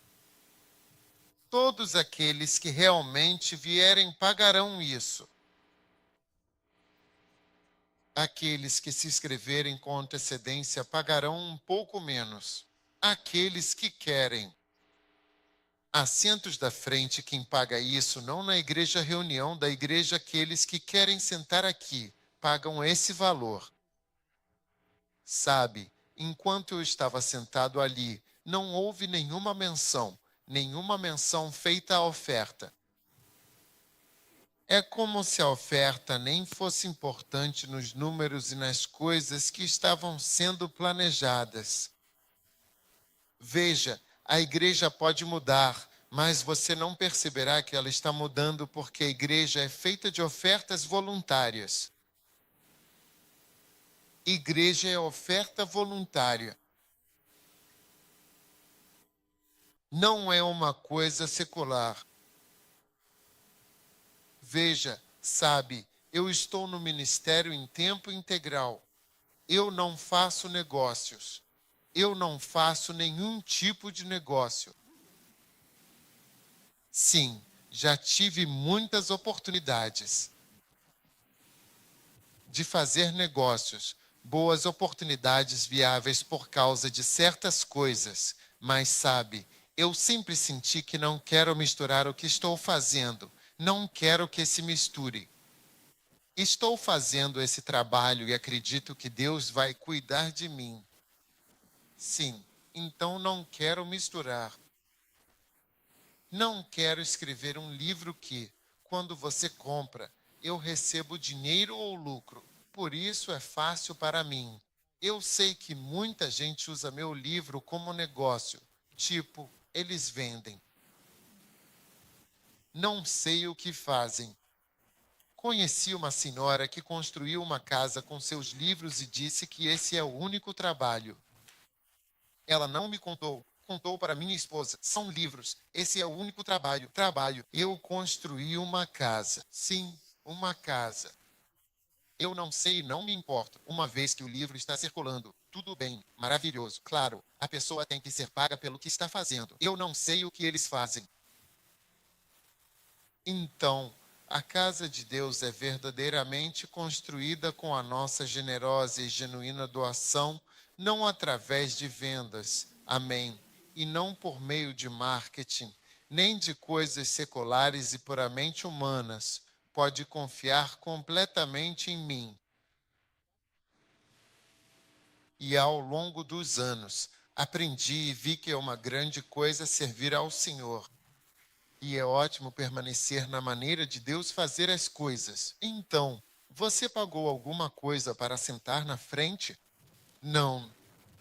Todos aqueles que realmente vierem pagarão isso. Aqueles que se inscreverem com antecedência pagarão um pouco menos. Aqueles que querem assentos da frente, quem paga isso, não na igreja reunião, da igreja, aqueles que querem sentar aqui, pagam esse valor. Sabe, enquanto eu estava sentado ali, não houve nenhuma menção feita à oferta. É como se a oferta nem fosse importante nos números e nas coisas que estavam sendo planejadas. Veja, a igreja pode mudar, mas você não perceberá que ela está mudando porque a igreja é feita de ofertas voluntárias. Igreja é oferta voluntária. Não é uma coisa secular. Veja, sabe, eu estou no ministério em tempo integral. Eu não faço negócios. Eu não faço nenhum tipo de negócio. Sim, já tive muitas oportunidades de fazer negócios, boas oportunidades viáveis por causa de certas coisas, mas sabe, eu sempre senti que não quero misturar o que estou fazendo, não quero que se misture. Estou fazendo esse trabalho e acredito que Deus vai cuidar de mim. Sim, então não quero misturar. Não quero escrever um livro que, quando você compra, eu recebo dinheiro ou lucro. Por isso é fácil para mim. Eu sei que muita gente usa meu livro como negócio. Tipo, eles vendem. Não sei o que fazem. Conheci uma senhora que construiu uma casa com seus livros e disse que esse é o único trabalho. Ela não me contou. Contou para minha esposa. São livros. Esse é o único trabalho. Eu construí uma casa. Sim, uma casa. Eu não sei, não me importo. Uma vez que o livro está circulando, tudo bem, maravilhoso. Claro, a pessoa tem que ser paga pelo que está fazendo. Eu não sei o que eles fazem. Então, a casa de Deus é verdadeiramente construída com a nossa generosa e genuína doação, não através de vendas. Amém. E não por meio de marketing, nem de coisas seculares e puramente humanas. Pode confiar completamente em mim. E ao longo dos anos, aprendi e vi que é uma grande coisa servir ao Senhor. E é ótimo permanecer na maneira de Deus fazer as coisas. Então, você pagou alguma coisa para sentar na frente? Não.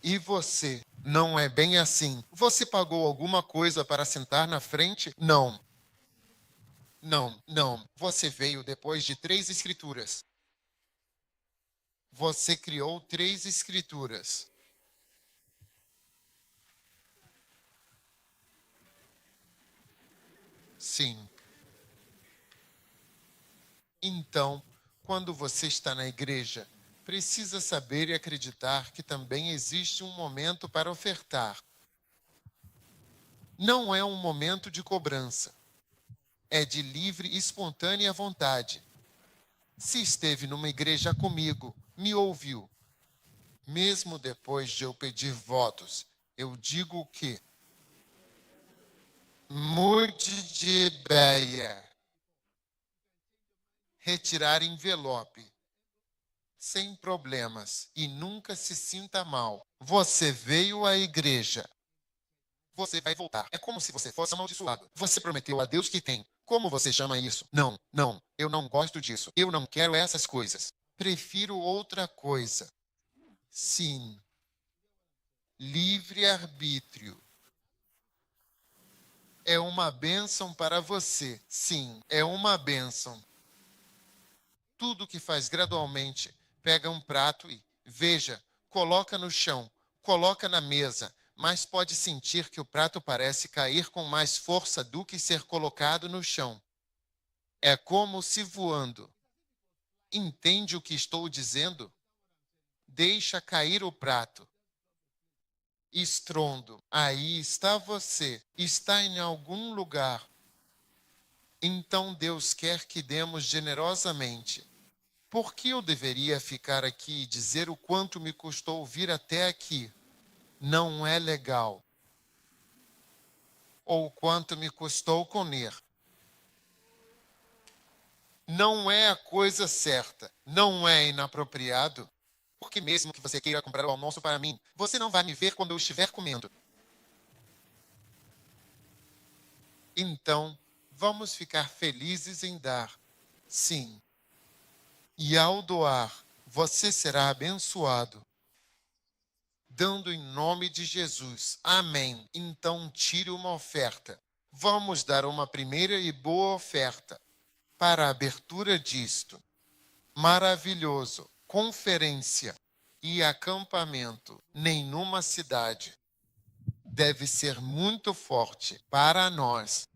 E você? Não é bem assim. Você pagou alguma coisa para sentar na frente? Não. Não. Você veio depois de 3 escrituras. Você criou 3 escrituras. Sim. Então, quando você está na igreja, precisa saber e acreditar que também existe um momento para ofertar. Não é um momento de cobrança. É de livre e espontânea vontade. Se esteve numa igreja comigo, me ouviu. Mesmo depois de eu pedir votos, eu digo que mude de ideia. Retirar envelope. Sem problemas e nunca se sinta mal. Você veio à igreja. Você vai voltar. É como se você fosse amaldiçoado. Você prometeu a Deus que tem. Como você chama isso? Não, eu não gosto disso. Eu não quero essas coisas. Prefiro outra coisa. Sim. Livre-arbítrio. É uma bênção para você. Sim, é uma bênção. Tudo que faz gradualmente, pega um prato e, veja, coloca no chão, coloca na mesa, mas pode sentir que o prato parece cair com mais força do que ser colocado no chão. É como se voando. Entende o que estou dizendo? Deixa cair o prato. estrondo. Aí está você, está em algum lugar. Então Deus quer que demos generosamente. Por que eu deveria ficar aqui e dizer o quanto me custou vir até aqui? Não é legal. Ou o quanto me custou comer. Não é a coisa certa. Não é inapropriado. Porque mesmo que você queira comprar o almoço para mim, você não vai me ver quando eu estiver comendo. Então, vamos ficar felizes em dar. Sim. E ao doar, você será abençoado. Dando em nome de Jesus. Amém. Então, tire uma oferta. Vamos dar uma primeira e boa oferta para a abertura disto. Maravilhoso. Conferência e acampamento. Nenhuma cidade deve ser muito forte para nós